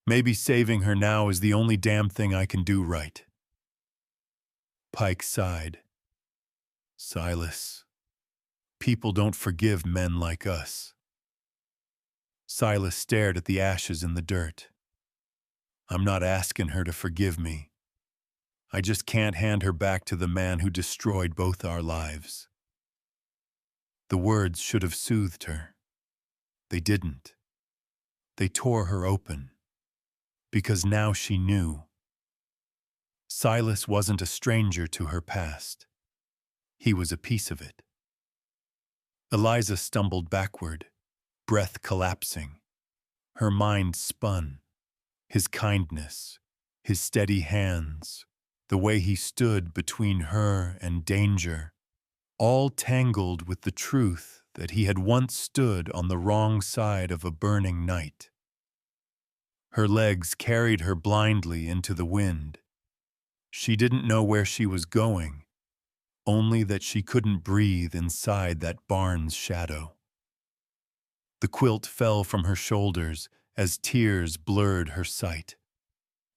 Maybe saving her now is the only damn thing I can do right. Pike sighed. Silas, people don't forgive men like us. Silas stared at the ashes in the dirt. I'm not asking her to forgive me. I just can't hand her back to the man who destroyed both our lives. The words should have soothed her. They didn't. They tore her open. Because now she knew. Silas wasn't a stranger to her past. He was a piece of it. Eliza stumbled backward, breath collapsing. Her mind spun. His kindness, his steady hands, the way he stood between her and danger, all tangled with the truth that he had once stood on the wrong side of a burning night. Her legs carried her blindly into the wind. She didn't know where she was going, only that she couldn't breathe inside that barn's shadow. The quilt fell from her shoulders as tears blurred her sight.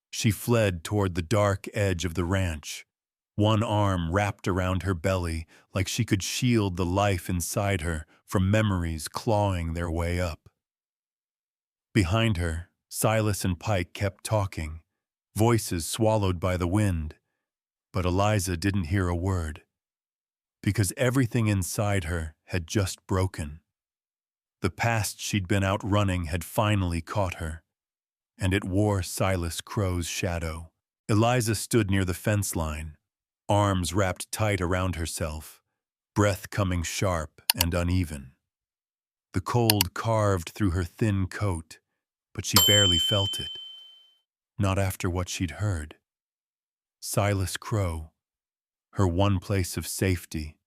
She fled toward the dark edge of the ranch, one arm wrapped around her belly like she could shield the life inside her from memories clawing their way up. Behind her, Silas and Pike kept talking, voices swallowed by the wind, but Eliza didn't hear a word, because everything inside her had just broken. The past she'd been outrunning had finally caught her, and it wore Silas Crow's shadow. Eliza stood near the fence line, arms wrapped tight around herself, breath coming sharp and uneven. The cold carved through her thin coat, but she barely felt it. Not after what she'd heard. Silas Crow, her one place of safety,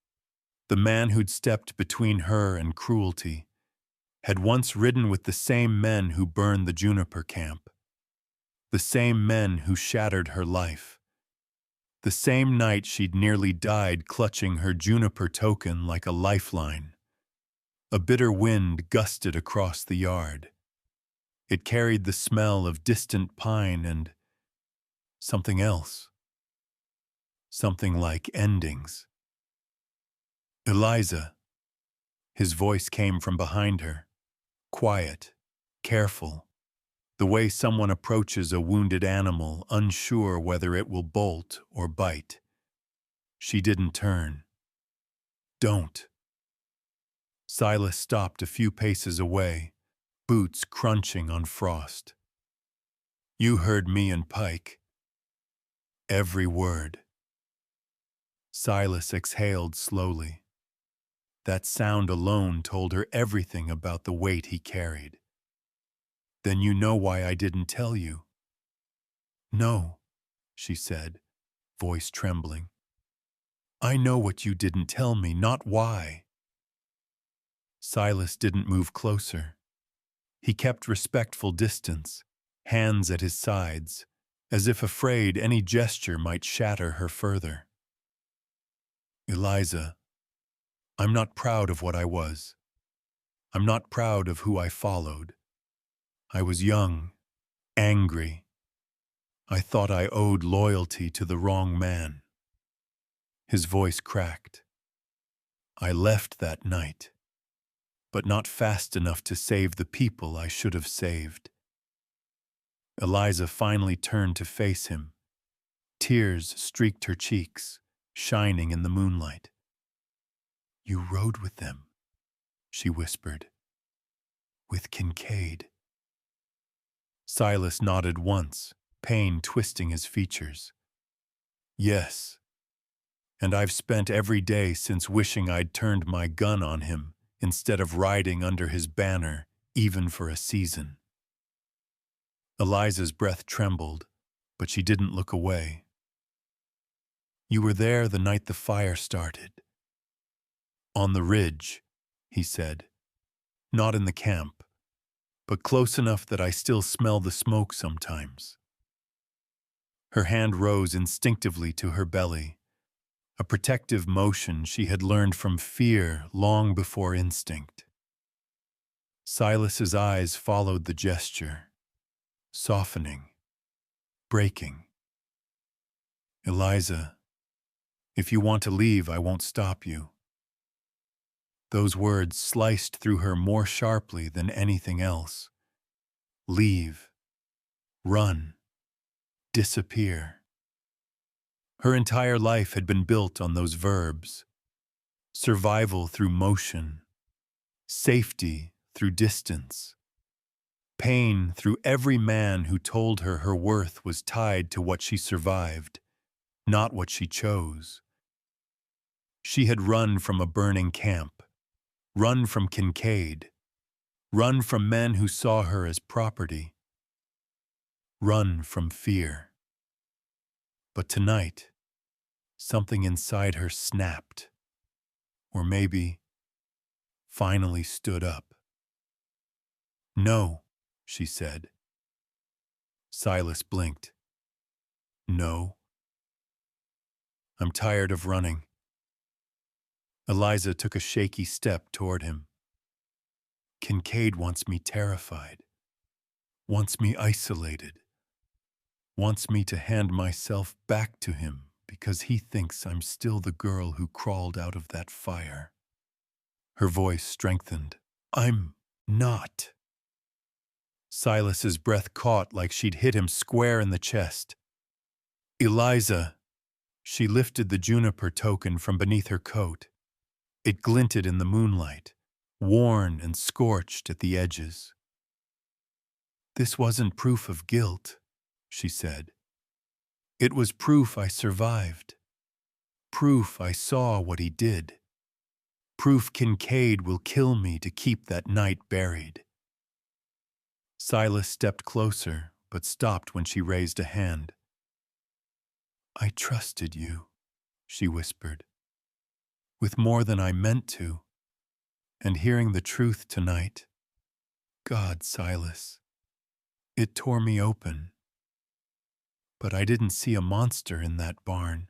the man who'd stepped between her and cruelty, had once ridden with the same men who burned the Juniper camp, the same men who shattered her life, the same night she'd nearly died clutching her Juniper token like a lifeline. A bitter wind gusted across the yard. It carried the smell of distant pine and something else. Something like endings. Eliza. His voice came from behind her, quiet, careful, the way someone approaches a wounded animal, unsure whether it will bolt or bite. She didn't turn. Don't. Silas stopped a few paces away, boots crunching on frost. You heard me and Pike. Every word. Silas exhaled slowly. That sound alone told her everything about the weight he carried. Then you know why I didn't tell you. No, she said, voice trembling. I know what you didn't tell me, not why. Silas didn't move closer. He kept respectful distance, hands at his sides, as if afraid any gesture might shatter her further. Eliza, I'm not proud of what I was. I'm not proud of who I followed. I was young, angry. I thought I owed loyalty to the wrong man. His voice cracked. I left that night, but not fast enough to save the people I should have saved. Eliza finally turned to face him. Tears streaked her cheeks, shining in the moonlight. You rode with them, she whispered. With Kincaid. Silas nodded once, pain twisting his features. Yes, and I've spent every day since wishing I'd turned my gun on him instead of riding under his banner, even for a season. Eliza's breath trembled, but she didn't look away. You were there the night the fire started. On the ridge, he said. Not in the camp, but close enough that I still smell the smoke sometimes. Her hand rose instinctively to her belly, a protective motion she had learned from fear long before instinct. Silas's eyes followed the gesture, softening, breaking. Eliza, if you want to leave, I won't stop you. Those words sliced through her more sharply than anything else. Leave, run, disappear. Her entire life had been built on those verbs. Survival through motion, safety through distance, pain through every man who told her her worth was tied to what she survived, not what she chose. She had run from a burning camp, run from Kincaid, run from men who saw her as property, run from fear. But tonight, something inside her snapped, or maybe finally stood up. No, she said. Silas blinked. No. I'm tired of running. Eliza took a shaky step toward him. Kincaid wants me terrified, wants me isolated, wants me to hand myself back to him because he thinks I'm still the girl who crawled out of that fire. Her voice strengthened. I'm not. Silas's breath caught like she'd hit him square in the chest. Eliza. She lifted the juniper token from beneath her coat. It glinted in the moonlight, worn and scorched at the edges. This wasn't proof of guilt, she said. It was proof I survived. Proof I saw what he did. Proof Kincaid will kill me to keep that night buried. Silas stepped closer, but stopped when she raised a hand. I trusted you, she whispered, with more than I meant to. And hearing the truth tonight, God, Silas, it tore me open. But I didn't see a monster in that barn.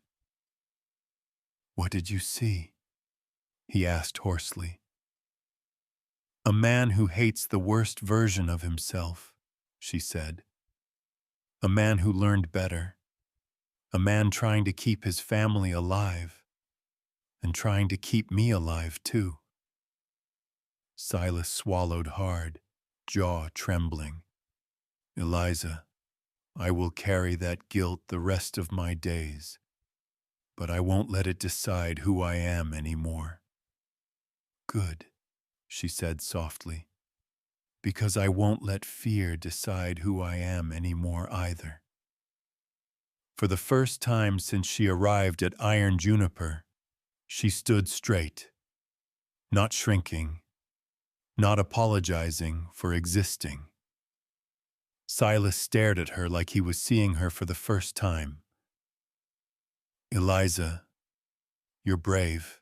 What did you see? He asked hoarsely. A man who hates the worst version of himself, she said. A man who learned better. A man trying to keep his family alive, and trying to keep me alive too. Silas swallowed hard, jaw trembling. Eliza, I will carry that guilt the rest of my days, but I won't let it decide who I am anymore. Good, she said softly, because I won't let fear decide who I am anymore either. For the first time since she arrived at Iron Juniper, she stood straight, not shrinking, not apologizing for existing. Silas stared at her like he was seeing her for the first time. Eliza, you're brave.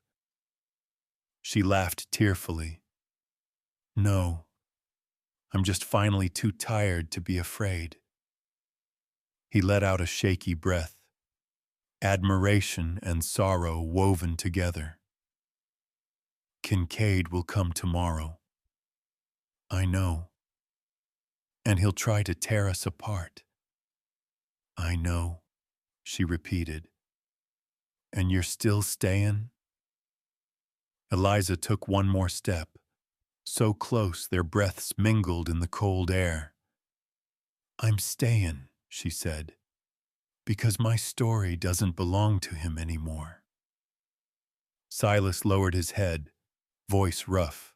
She laughed tearfully. No, I'm just finally too tired to be afraid. He let out a shaky breath, admiration and sorrow woven together. Kincaid will come tomorrow. I know. And he'll try to tear us apart. I know, she repeated. And you're still staying? Eliza took one more step, so close their breaths mingled in the cold air. I'm staying, she said, because my story doesn't belong to him anymore. Silas lowered his head, voice rough.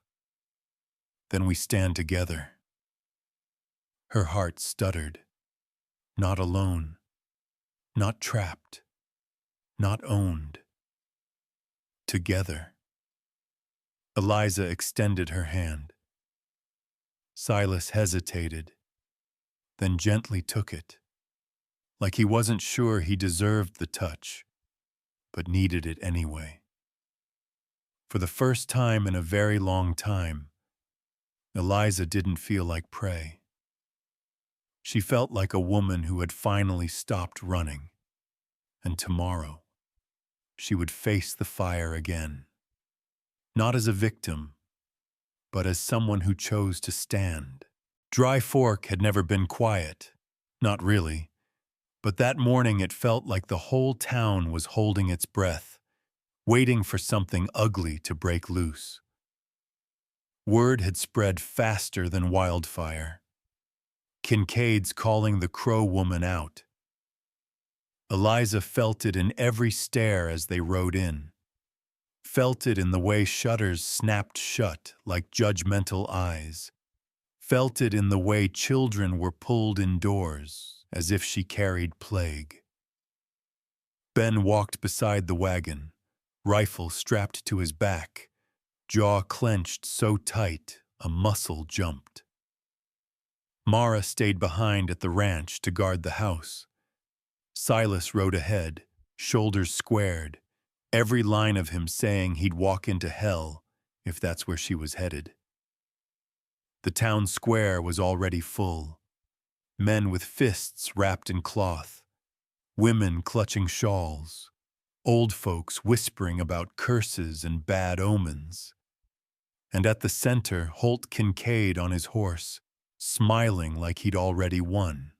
Then we stand together. Her heart stuttered. Not alone. Not trapped. Not owned. Together. Eliza extended her hand. Silas hesitated, then gently took it, like he wasn't sure he deserved the touch. but needed it anyway. For the first time in a very long time, Eliza didn't feel like prey. She felt like a woman who had finally stopped running, and tomorrow she would face the fire again. Not as a victim, but as someone who chose to stand. Dry Fork had never been quiet. Not really. But that morning it felt like the whole town was holding its breath, waiting for something ugly to break loose. Word had spread faster than wildfire. Kincaid's calling the Crow woman out. Eliza felt it in every stare as they rode in. Felt it in the way shutters snapped shut like judgmental eyes. Felt it in the way children were pulled indoors as if she carried plague. Ben walked beside the wagon, rifle strapped to his back, jaw clenched so tight a muscle jumped. Mara stayed behind at the ranch to guard the house. Silas rode ahead, shoulders squared, every line of him saying he'd walk into hell if that's where she was headed. The town square was already full. Men with fists wrapped in cloth, women clutching shawls, old folks whispering about curses and bad omens. And at the center, Holt Kincaid on his horse, smiling like he'd already won.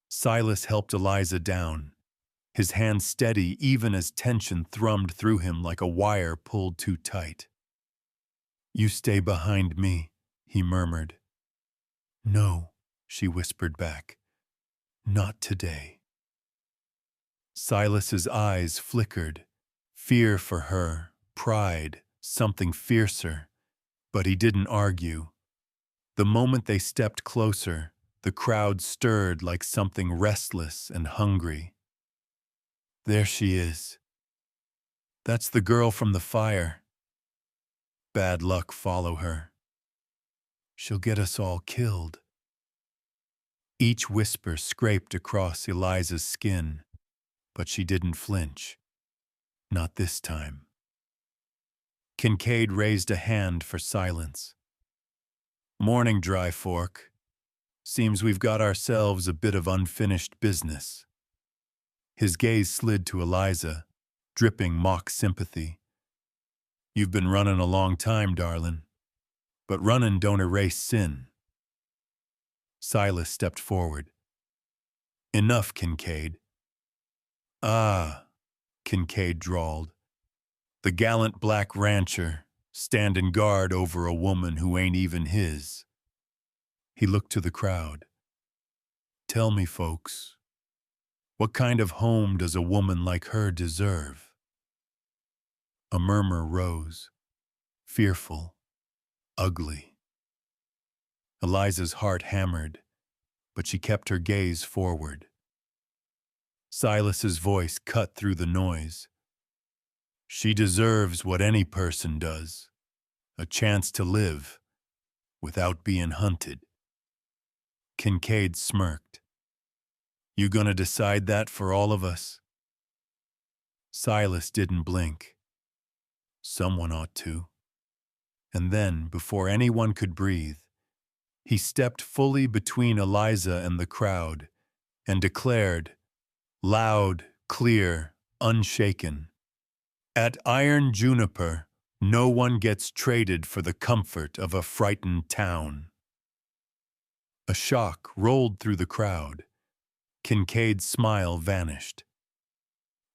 Silas helped Eliza down, his hand steady even as tension thrummed through him like a wire pulled too tight. "You stay behind me," he murmured. "No," she whispered back. "Not today." Silas's eyes flickered, fear for her, pride, something fiercer, but he didn't argue. The moment they stepped closer, the crowd stirred like something restless and hungry. "There she is. That's the girl from the fire. Bad luck follow her. She'll get us all killed." Each whisper scraped across Eliza's skin, but she didn't flinch. Not this time. Kincaid raised a hand for silence. "Morning, Dry Fork. Seems we've got ourselves a bit of unfinished business." His gaze slid to Eliza, dripping mock sympathy. "You've been running a long time, darlin', but running don't erase sin." Silas stepped forward. "Enough, Kincaid." "Ah," Kincaid drawled. "The gallant black rancher, standing guard over a woman who ain't even his." He looked to the crowd. "Tell me, folks, what kind of home does a woman like her deserve?" A murmur rose, fearful, ugly. Eliza's heart hammered, but she kept her gaze forward. Silas's voice cut through the noise. "She deserves what any person does, a chance to live without being hunted." Kincaid smirked. "You gonna decide that for all of us?" Silas didn't blink. Someone ought to. And then, before anyone could breathe, he stepped fully between Eliza and the crowd and declared, loud, clear, unshaken, "At Iron Juniper, no one gets traded for the comfort of a frightened town." A shock rolled through the crowd. Kincaid's smile vanished.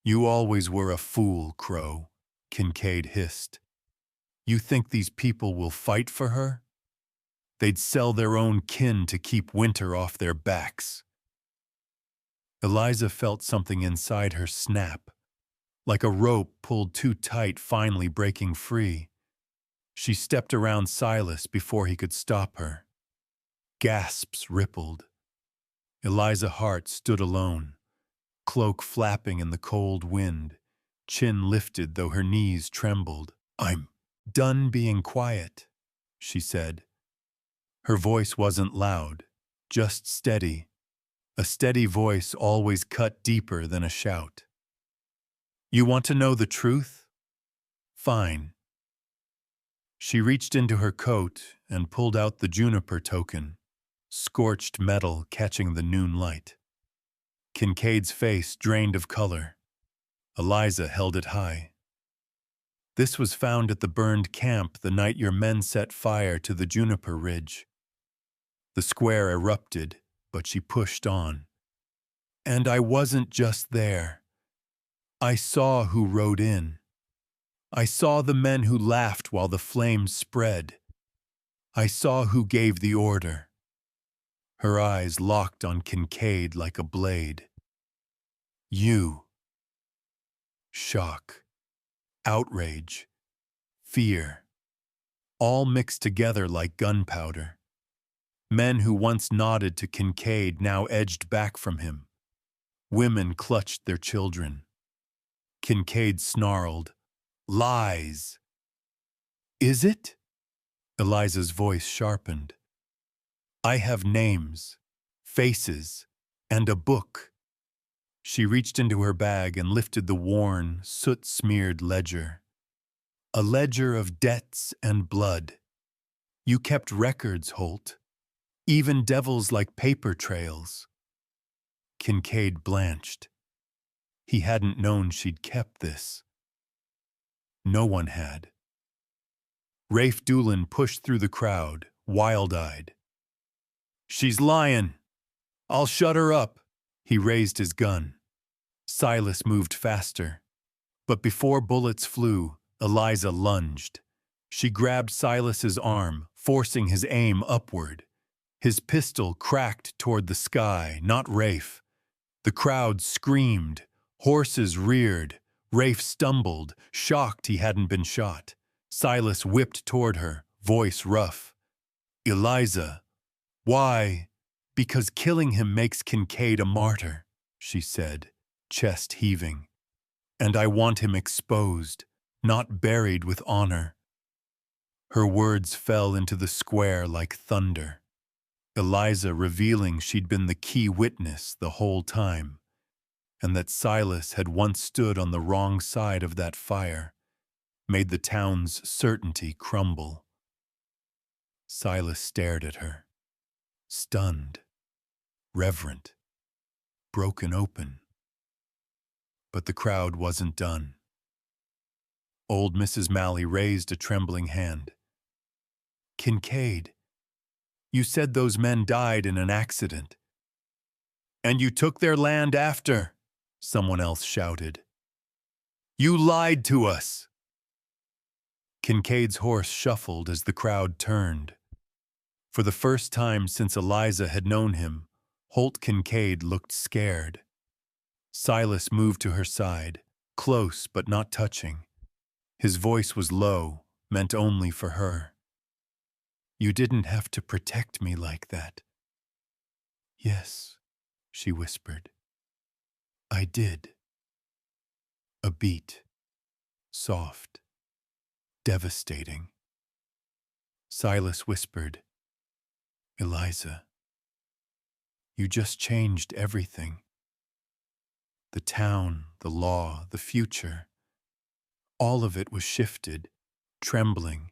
"You always were a fool, Crow," Kincaid hissed. "You think these people will fight for her? They'd sell their own kin to keep winter off their backs." Eliza felt something inside her snap, like a rope pulled too tight finally breaking free. She stepped around Silas before he could stop her. Gasps rippled. Eliza Hart stood alone, cloak flapping in the cold wind, chin lifted though her knees trembled. "I'm done being quiet," she said. Her voice wasn't loud, just steady. A steady voice always cut deeper than a shout. You want to know the truth? Fine. She reached into her coat and pulled out the juniper token, scorched metal catching the noon light. Kincaid's face drained of color. Eliza held it high. This was found at the burned camp the night your men set fire to the juniper ridge. The square erupted, but she pushed on. And I wasn't just there. I saw who rode in. I saw the men who laughed while the flames spread. I saw who gave the order. Her eyes locked on Kincaid like a blade. You. Shock, outrage, fear, all mixed together like gunpowder. Men who once nodded to Kincaid now edged back from him. Women clutched their children. Kincaid snarled, "Lies!" "Is it?" Eliza's voice sharpened. "I have names, faces, and a book." She reached into her bag and lifted the worn, soot-smeared ledger. A ledger of debts and blood. You kept records, Holt. Even devils like paper trails. Kincaid blanched. He hadn't known she'd kept this. No one had. Rafe Doolin pushed through the crowd, wild-eyed. "She's lying. I'll shut her up." He raised his gun. Silas moved faster. But before bullets flew, Eliza lunged. She grabbed Silas's arm, forcing his aim upward. His pistol cracked toward the sky, not Rafe. The crowd screamed. Horses reared. Rafe stumbled, shocked he hadn't been shot. Silas whipped toward her, voice rough. "Eliza, why?" "Because killing him makes Kincaid a martyr," she said, chest heaving. "And I want him exposed, not buried with honor." Her words fell into the square like thunder. Eliza revealing she'd been the key witness the whole time, and that Silas had once stood on the wrong side of that fire, made the town's certainty crumble. Silas stared at her, stunned, reverent, broken open. But the crowd wasn't done. Old Mrs. Malley raised a trembling hand. "Kincaid, you said those men died in an accident." "And you took their land after," someone else shouted. "You lied to us." Kincaid's horse shuffled as the crowd turned. For the first time since Eliza had known him, Holt Kincaid looked scared. Silas moved to her side, close but not touching. His voice was low, meant only for her. "You didn't have to protect me like that." "Yes," she whispered. "I did." A beat. Soft. Devastating. Silas whispered, "Eliza, you just changed everything. The town, the law, the future. All of it was shifted, trembling,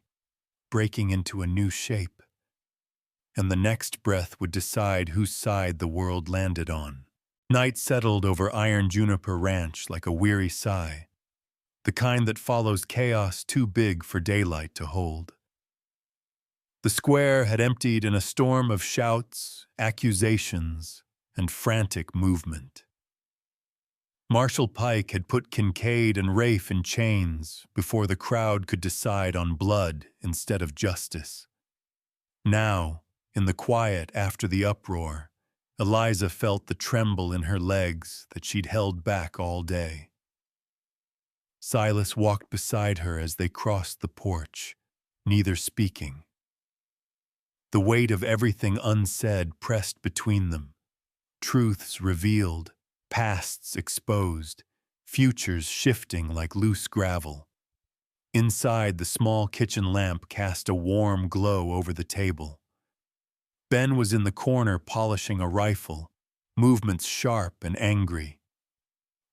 breaking into a new shape. And the next breath would decide whose side the world landed on." Night settled over Iron Juniper Ranch like a weary sigh, the kind that follows chaos too big for daylight to hold. The square had emptied in a storm of shouts, accusations, and frantic movement. Marshal Pike had put Kincaid and Rafe in chains before the crowd could decide on blood instead of justice. Now, in the quiet after the uproar, Eliza felt the tremble in her legs that she'd held back all day. Silas walked beside her as they crossed the porch, neither speaking. The weight of everything unsaid pressed between them, truths revealed, pasts exposed, futures shifting like loose gravel. Inside, the small kitchen lamp cast a warm glow over the table. Ben was in the corner polishing a rifle, movements sharp and angry.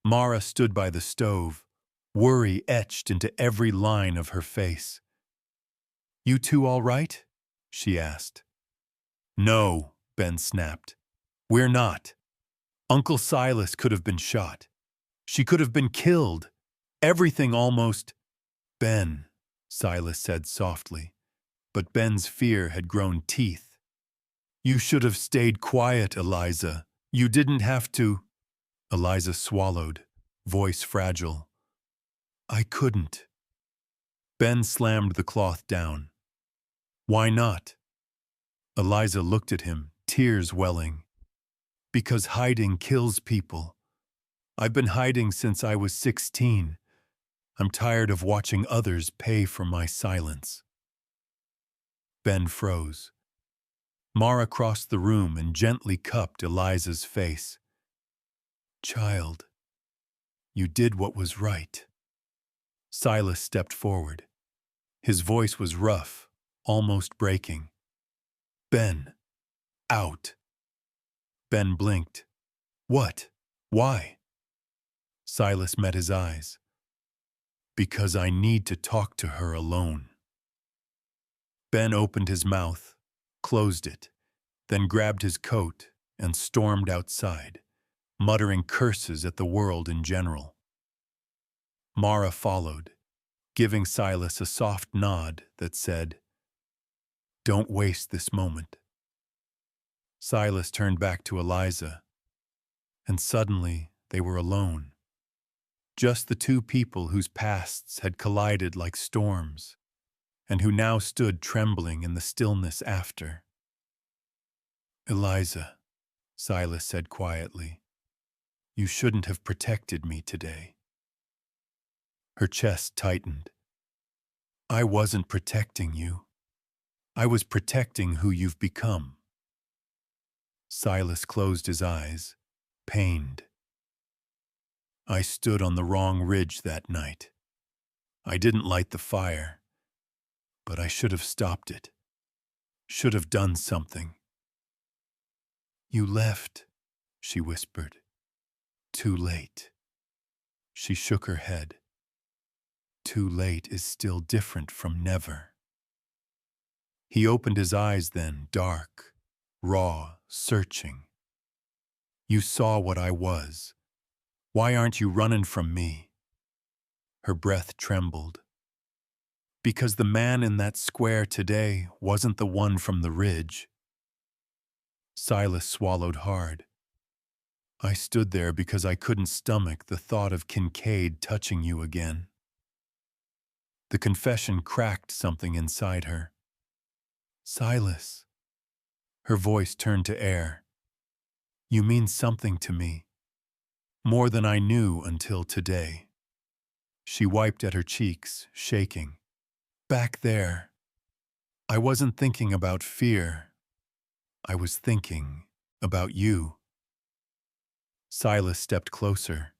Mara stood by the stove, worry etched into every line of her face. "You two all right?" she asked. "No," Ben snapped. "We're not. Uncle Silas could have been shot. She could have been killed. Everything almost—" "Ben," Silas said softly, but Ben's fear had grown teeth. "You should have stayed quiet, Eliza. You didn't have to—" Eliza swallowed, voice fragile. "I couldn't." Ben slammed the cloth down. "Why not?" Eliza looked at him, tears welling. "Because hiding kills people. I've been hiding since I was 16. I'm tired of watching others pay for my silence." Ben froze. Mara crossed the room and gently cupped Eliza's face. "Child, you did what was right." Silas stepped forward. His voice was rough, almost breaking. "Ben, out." Ben blinked. "What? Why?" Silas met his eyes. "Because I need to talk to her alone." Ben opened his mouth, closed it, then grabbed his coat and stormed outside, muttering curses at the world in general. Mara followed, giving Silas a soft nod that said, "Don't waste this moment." Silas turned back to Eliza, and suddenly they were alone. Just the two people whose pasts had collided like storms, and who now stood trembling in the stillness after. "Eliza," Silas said quietly, "you shouldn't have protected me today." Her chest tightened. "I wasn't protecting you. I was protecting who you've become." Silas closed his eyes, pained. "I stood on the wrong ridge that night. I didn't light the fire, but I should have stopped it. Should have done something." "You left," she whispered. "Too late." She shook her head. "Too late is still different from never." He opened his eyes then, dark, raw, searching. "You saw what I was. Why aren't you running from me?" Her breath trembled. "Because the man in that square today wasn't the one from the ridge." Silas swallowed hard. "I stood there because I couldn't stomach the thought of Kincaid touching you again." The confession cracked something inside her. "Silas." Her voice turned to air. "You mean something to me. More than I knew until today." She wiped at her cheeks, shaking. "Back there. I wasn't thinking about fear. I was thinking about you." Silas stepped closer,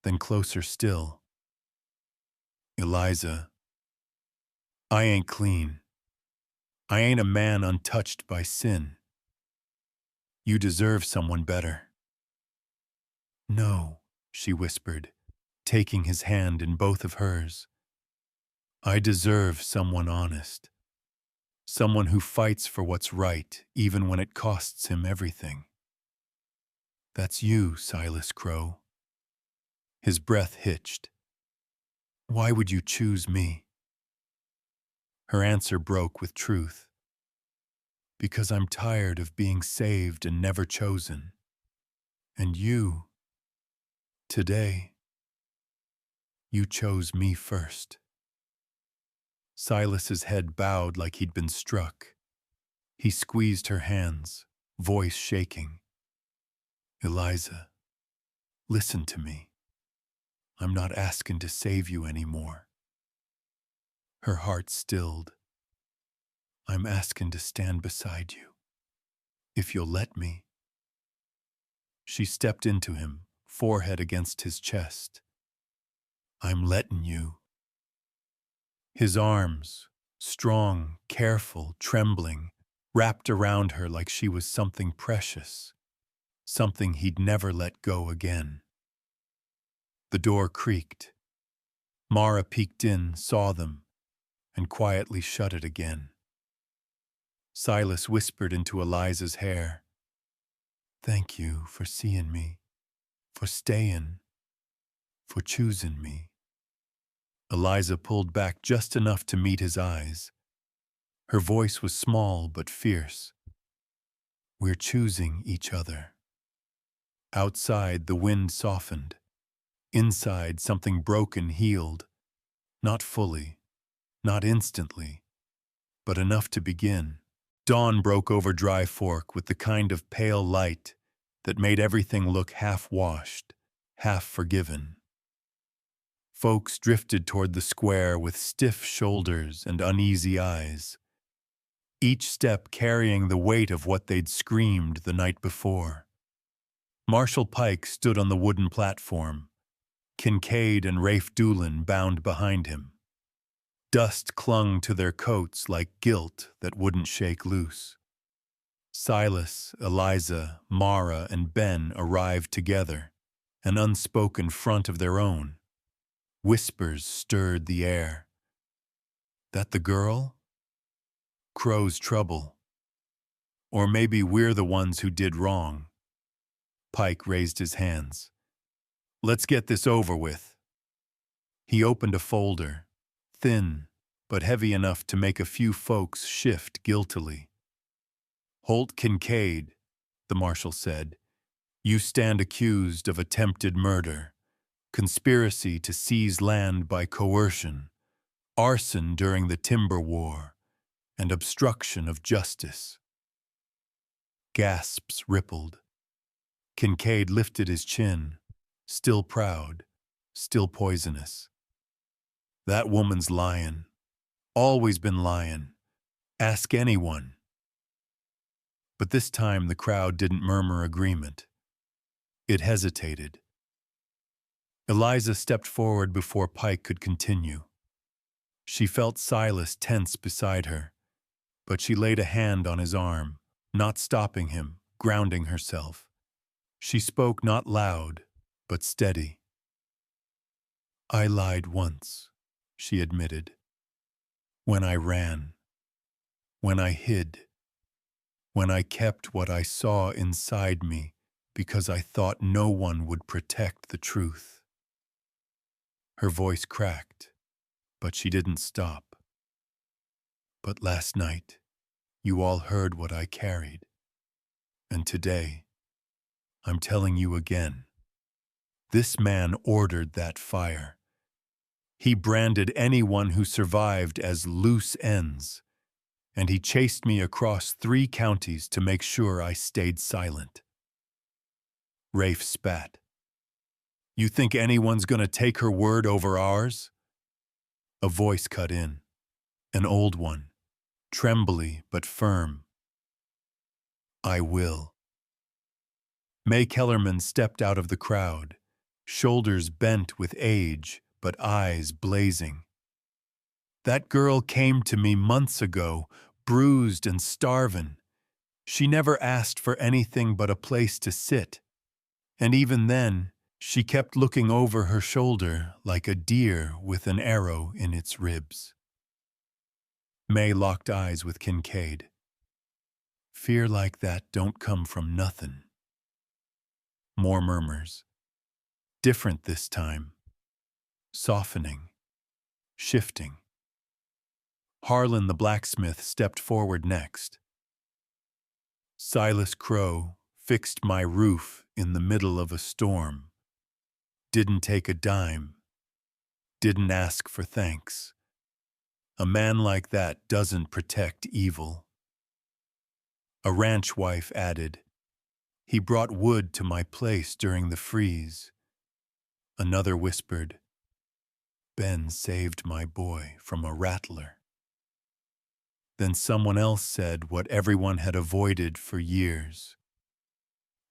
then closer still. "Eliza, I ain't clean. I ain't a man untouched by sin. You deserve someone better." "No," she whispered, taking his hand in both of hers. "I deserve someone honest. Someone who fights for what's right, even when it costs him everything." "That's you, Silas Crow." His breath hitched. "Why would you choose me?" Her answer broke with truth. "Because I'm tired of being saved and never chosen. And you, today, you chose me first." Silas's head bowed like he'd been struck. He squeezed her hands, voice shaking. "Eliza, listen to me. I'm not asking to save you anymore." Her heart stilled. "I'm asking to stand beside you, if you'll let me." She stepped into him, forehead against his chest. "I'm letting you." His arms, strong, careful, trembling, wrapped around her like she was something precious, something he'd never let go again. The door creaked. Mara peeked in, saw them, and quietly shut it again. Silas whispered into Eliza's hair, "Thank you for seeing me, for staying, for choosing me." Eliza pulled back just enough to meet his eyes. Her voice was small but fierce. "We're choosing each other." Outside, the wind softened. Inside, something broken healed. Not fully, not instantly, but enough to begin. Dawn broke over Dry Fork with the kind of pale light that made everything look half-washed, half-forgiven. Folks drifted toward the square with stiff shoulders and uneasy eyes, each step carrying the weight of what they'd screamed the night before. Marshal Pike stood on the wooden platform, Kincaid and Rafe Doolin bound behind him. Dust clung to their coats like guilt that wouldn't shake loose. Silas, Eliza, Mara, and Ben arrived together, an unspoken front of their own. Whispers stirred the air. "That the girl? Crow's trouble. Or maybe we're the ones who did wrong." Pike raised his hands. "Let's get this over with." He opened a folder, thin but heavy enough to make a few folks shift guiltily. "Holt Kincaid," the marshal said, "you stand accused of attempted murder, conspiracy to seize land by coercion, arson during the Timber War, and obstruction of justice." Gasps rippled. Kincaid lifted his chin, still proud, still poisonous. "That woman's lying. Always been lying. Ask anyone." But this time the crowd didn't murmur agreement. It hesitated. Eliza stepped forward before Pike could continue. She felt Silas tense beside her, but she laid a hand on his arm, not stopping him, grounding herself. She spoke not loud, but steady. "I lied once," she admitted. "When I ran. When I hid. When I kept what I saw inside me because I thought no one would protect the truth." Her voice cracked, but she didn't stop. "But last night, you all heard what I carried. And today, I'm telling you again. This man ordered that fire. He branded anyone who survived as loose ends, and he chased me across 3 counties to make sure I stayed silent." Rafe spat. "You think anyone's gonna take her word over ours?" A voice cut in, an old one, trembly but firm. "I will." May Kellerman stepped out of the crowd, shoulders bent with age but eyes blazing. "That girl came to me months ago, bruised and starvin'. She never asked for anything but a place to sit. And even then, she kept looking over her shoulder like a deer with an arrow in its ribs." May locked eyes with Kincaid. "Fear like that don't come from nothin'." More murmurs. Different this time. Softening. Shifting. Harlan the blacksmith stepped forward next. "Silas Crow fixed my roof in the middle of a storm. Didn't take a dime. Didn't ask for thanks. A man like that doesn't protect evil." A ranch wife added, "He brought wood to my place during the freeze." Another whispered, "Ben saved my boy from a rattler." Then someone else said what everyone had avoided for years.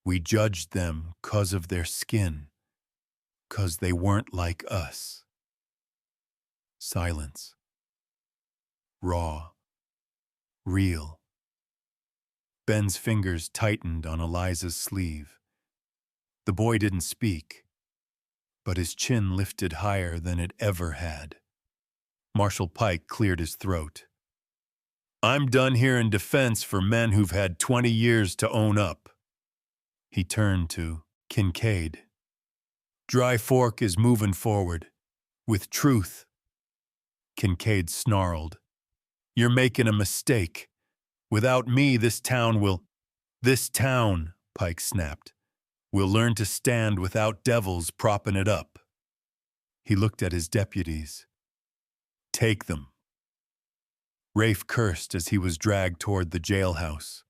"We judged them 'cause of their skin, 'cause they weren't like us." Silence. Raw. Real. Ben's fingers tightened on Eliza's sleeve. The boy didn't speak. but his chin lifted higher than it ever had. Marshal Pike cleared his throat. I'm done here in defense for men who've had 20 years to own up. He turned to Kincaid. Dry Fork is moving forward, with truth. Kincaid snarled. You're making a mistake. Without me, this town, Pike snapped, will learn to stand without devils propping it up. He looked at his deputies. Take them. Rafe cursed as he was dragged toward the jailhouse.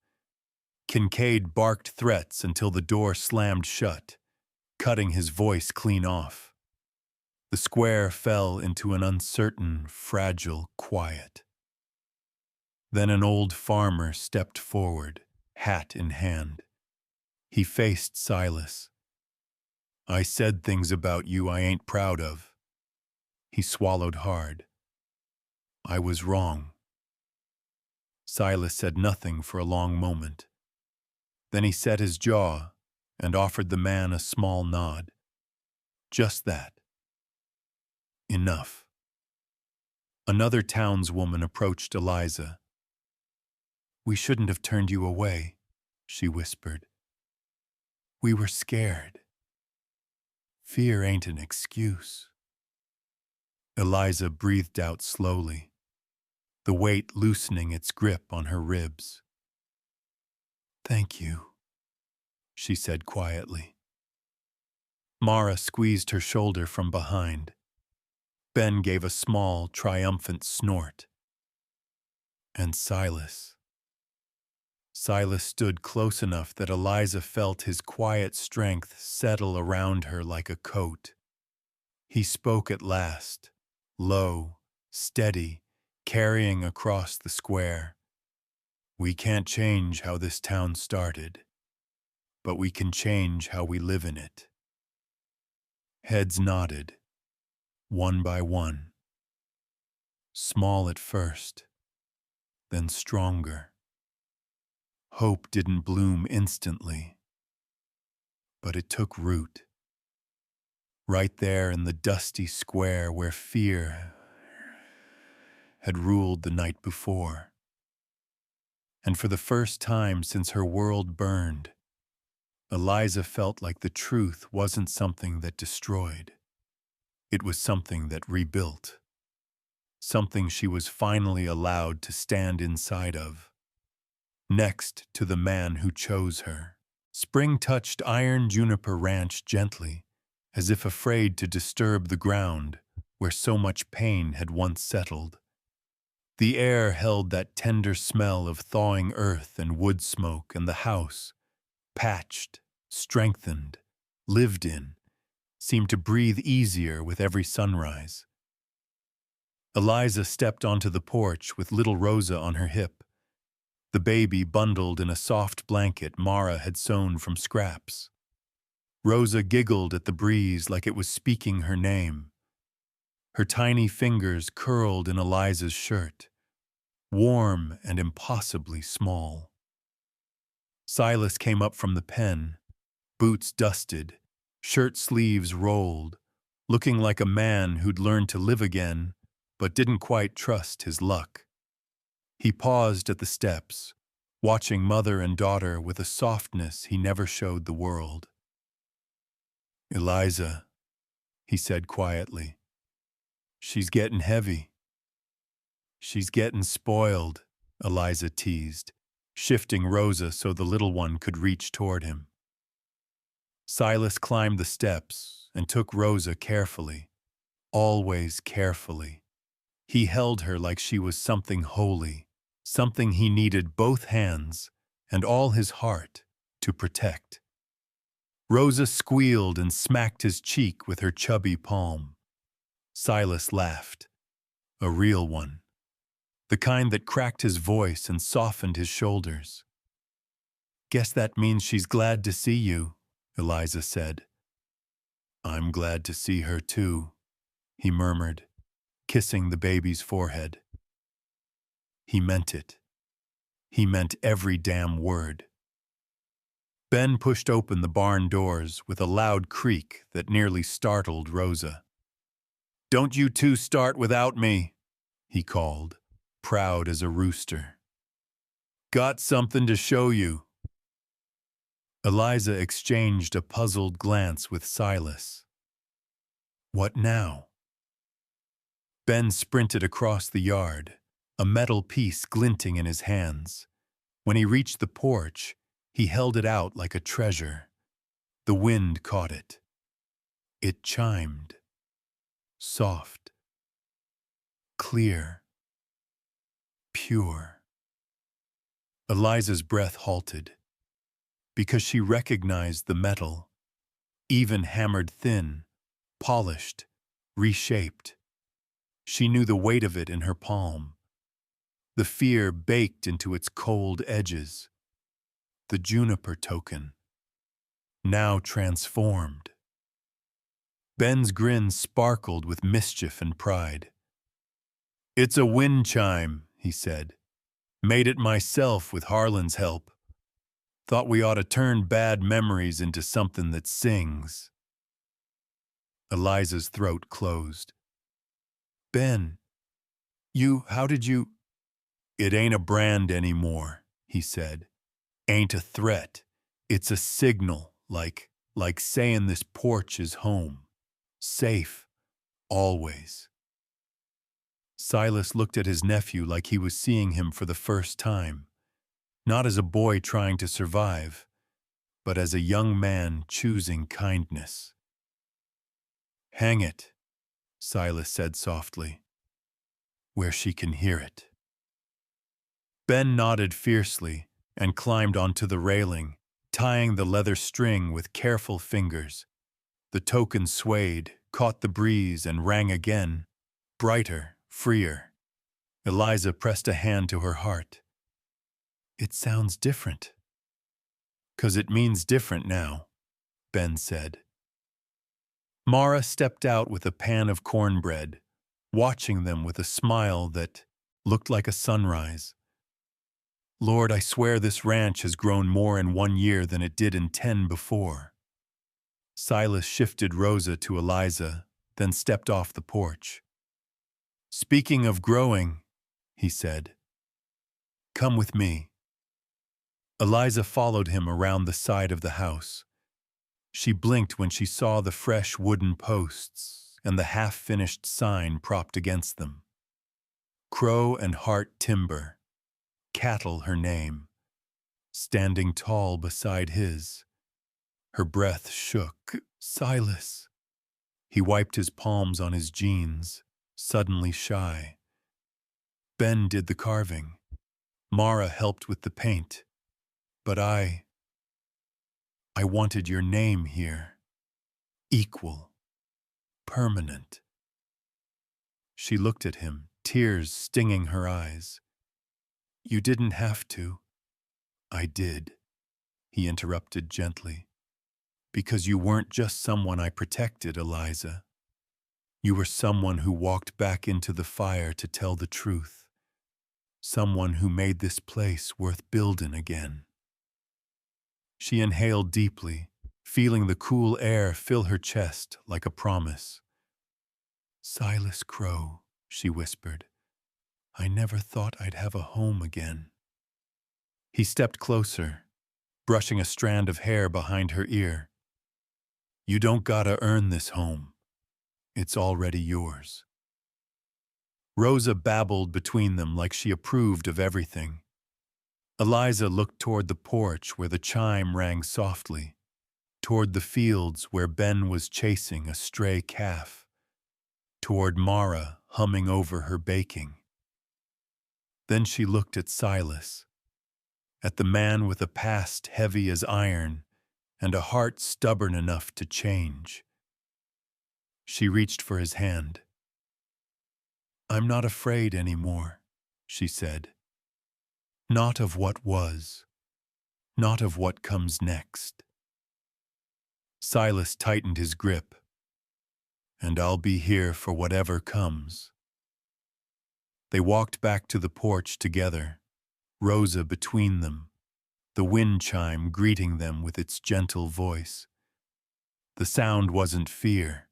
Kincaid barked threats until the door slammed shut, cutting his voice clean off. The square fell into an uncertain, fragile quiet. Then an old farmer stepped forward, hat in hand. He faced Silas. I said things about you I ain't proud of. He swallowed hard. I was wrong. Silas said nothing for a long moment. Then he set his jaw and offered the man a small nod. Just that. Enough. Another townswoman approached Eliza. We shouldn't have turned you away, she whispered. We were scared. Fear ain't an excuse. Eliza breathed out slowly, the weight loosening its grip on her ribs. Thank you, she said quietly. Mara squeezed her shoulder from behind. Ben gave a small, triumphant snort. And Silas. Silas stood close enough that Eliza felt his quiet strength settle around her like a coat. He spoke at last, low, steady, carrying across the square. We can't change how this town started, but we can change how we live in it. Heads nodded, one by one. Small at first, then stronger. Hope didn't bloom instantly, but it took root. Right there in the dusty square where fear had ruled the night before. And for the first time since her world burned, Eliza felt like the truth wasn't something that destroyed. It was something that rebuilt. Something she was finally allowed to stand inside of. Next to the man who chose her. Spring touched Iron Juniper Ranch gently, as if afraid to disturb the ground where so much pain had once settled. The air held that tender smell of thawing earth and wood smoke, and the house, patched, strengthened, lived in, seemed to breathe easier with every sunrise. Eliza stepped onto the porch with little Rosa on her hip, the baby bundled in a soft blanket Mara had sewn from scraps. Rosa giggled at the breeze like it was speaking her name. Her tiny fingers curled in Eliza's shirt, warm and impossibly small. Silas came up from the pen, boots dusted, shirt sleeves rolled, looking like a man who'd learned to live again, but didn't quite trust his luck. He paused at the steps, watching mother and daughter with a softness he never showed the world. Eliza, he said quietly, she's getting heavy. She's getting spoiled, Eliza teased, shifting Rosa so the little one could reach toward him. Silas climbed the steps and took Rosa carefully, always carefully. He held her like she was something holy, something he needed both hands and all his heart to protect. Rosa squealed and smacked his cheek with her chubby palm. Silas laughed, a real one, the kind that cracked his voice and softened his shoulders. Guess that means she's glad to see you, Eliza said. I'm glad to see her too, he murmured, kissing the baby's forehead. He meant it. He meant every damn word. Ben pushed open the barn doors with a loud creak that nearly startled Rosa. "Don't you two start without me," he called, proud as a rooster. "Got something to show you." Eliza exchanged a puzzled glance with Silas. What now? Ben sprinted across the yard, a metal piece glinting in his hands. When he reached the porch, he held it out like a treasure. The wind caught it. It chimed. Soft. Clear. Pure. Eliza's breath halted, because she recognized the metal, even hammered thin, polished, reshaped. She knew the weight of it in her palm, the fear baked into its cold edges, the juniper token, now transformed. Ben's grin sparkled with mischief and pride. "It's a wind chime," he said. "Made it myself with Harlan's help. Thought we ought to turn bad memories into something that sings." Eliza's throat closed. "Ben, how did you—" "It ain't a brand anymore," he said. "Ain't a threat. It's a signal, like saying this porch is home. Safe. Always." Silas looked at his nephew like he was seeing him for the first time, not as a boy trying to survive, but as a young man choosing kindness. "Hang it," Silas said softly, "where she can hear it." Ben nodded fiercely and climbed onto the railing, tying the leather string with careful fingers. The token swayed, caught the breeze, and rang again, brighter, freer. Eliza pressed a hand to her heart. "It sounds different." "'Cause it means different now," Ben said. Mara stepped out with a pan of cornbread, watching them with a smile that looked like a sunrise. "Lord, I swear this ranch has grown more in 1 year than it did in 10 before." Silas shifted Rosa to Eliza, then stepped off the porch. "Speaking of growing," he said, "come with me." Eliza followed him around the side of the house. She blinked when she saw the fresh wooden posts and the half-finished sign propped against them. Crow and Hart Timber, Cattle her name, standing tall beside his. Her breath shook. "Silas." He wiped his palms on his jeans, suddenly shy. Ben did the carving. Mara helped with the paint. But I wanted your name here. Equal. Permanent. She looked at him, tears stinging her eyes. "You didn't have to." "I did," he interrupted gently. "Because you weren't just someone I protected, Eliza. You were someone who walked back into the fire to tell the truth. Someone who made this place worth building again." She inhaled deeply, feeling the cool air fill her chest like a promise. "Silas Crow," she whispered, "I never thought I'd have a home again." He stepped closer, brushing a strand of hair behind her ear. "You don't gotta earn this home. It's already yours." Rosa babbled between them like she approved of everything. Eliza looked toward the porch where the chime rang softly, toward the fields where Ben was chasing a stray calf, toward Mara humming over her baking. Then she looked at Silas, at the man with a past heavy as iron and a heart stubborn enough to change. She reached for his hand. "I'm not afraid anymore," she said. "Not of what was, not of what comes next." Silas tightened his grip. "And I'll be here for whatever comes." They walked back to the porch together, Rosa between them, the wind chime greeting them with its gentle voice. The sound wasn't fear.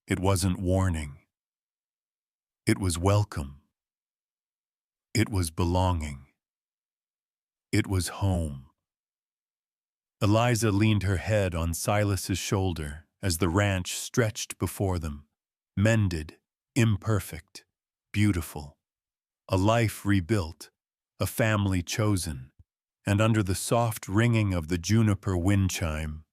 It wasn't warning. It was welcome. It was belonging. It was home. Eliza leaned her head on Silas's shoulder as the ranch stretched before them, mended, imperfect, beautiful. A life rebuilt, a family chosen, and under the soft ringing of the juniper wind chime,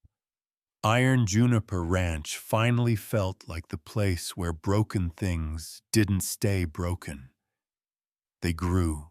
Iron Juniper Ranch finally felt like the place where broken things didn't stay broken. They grew.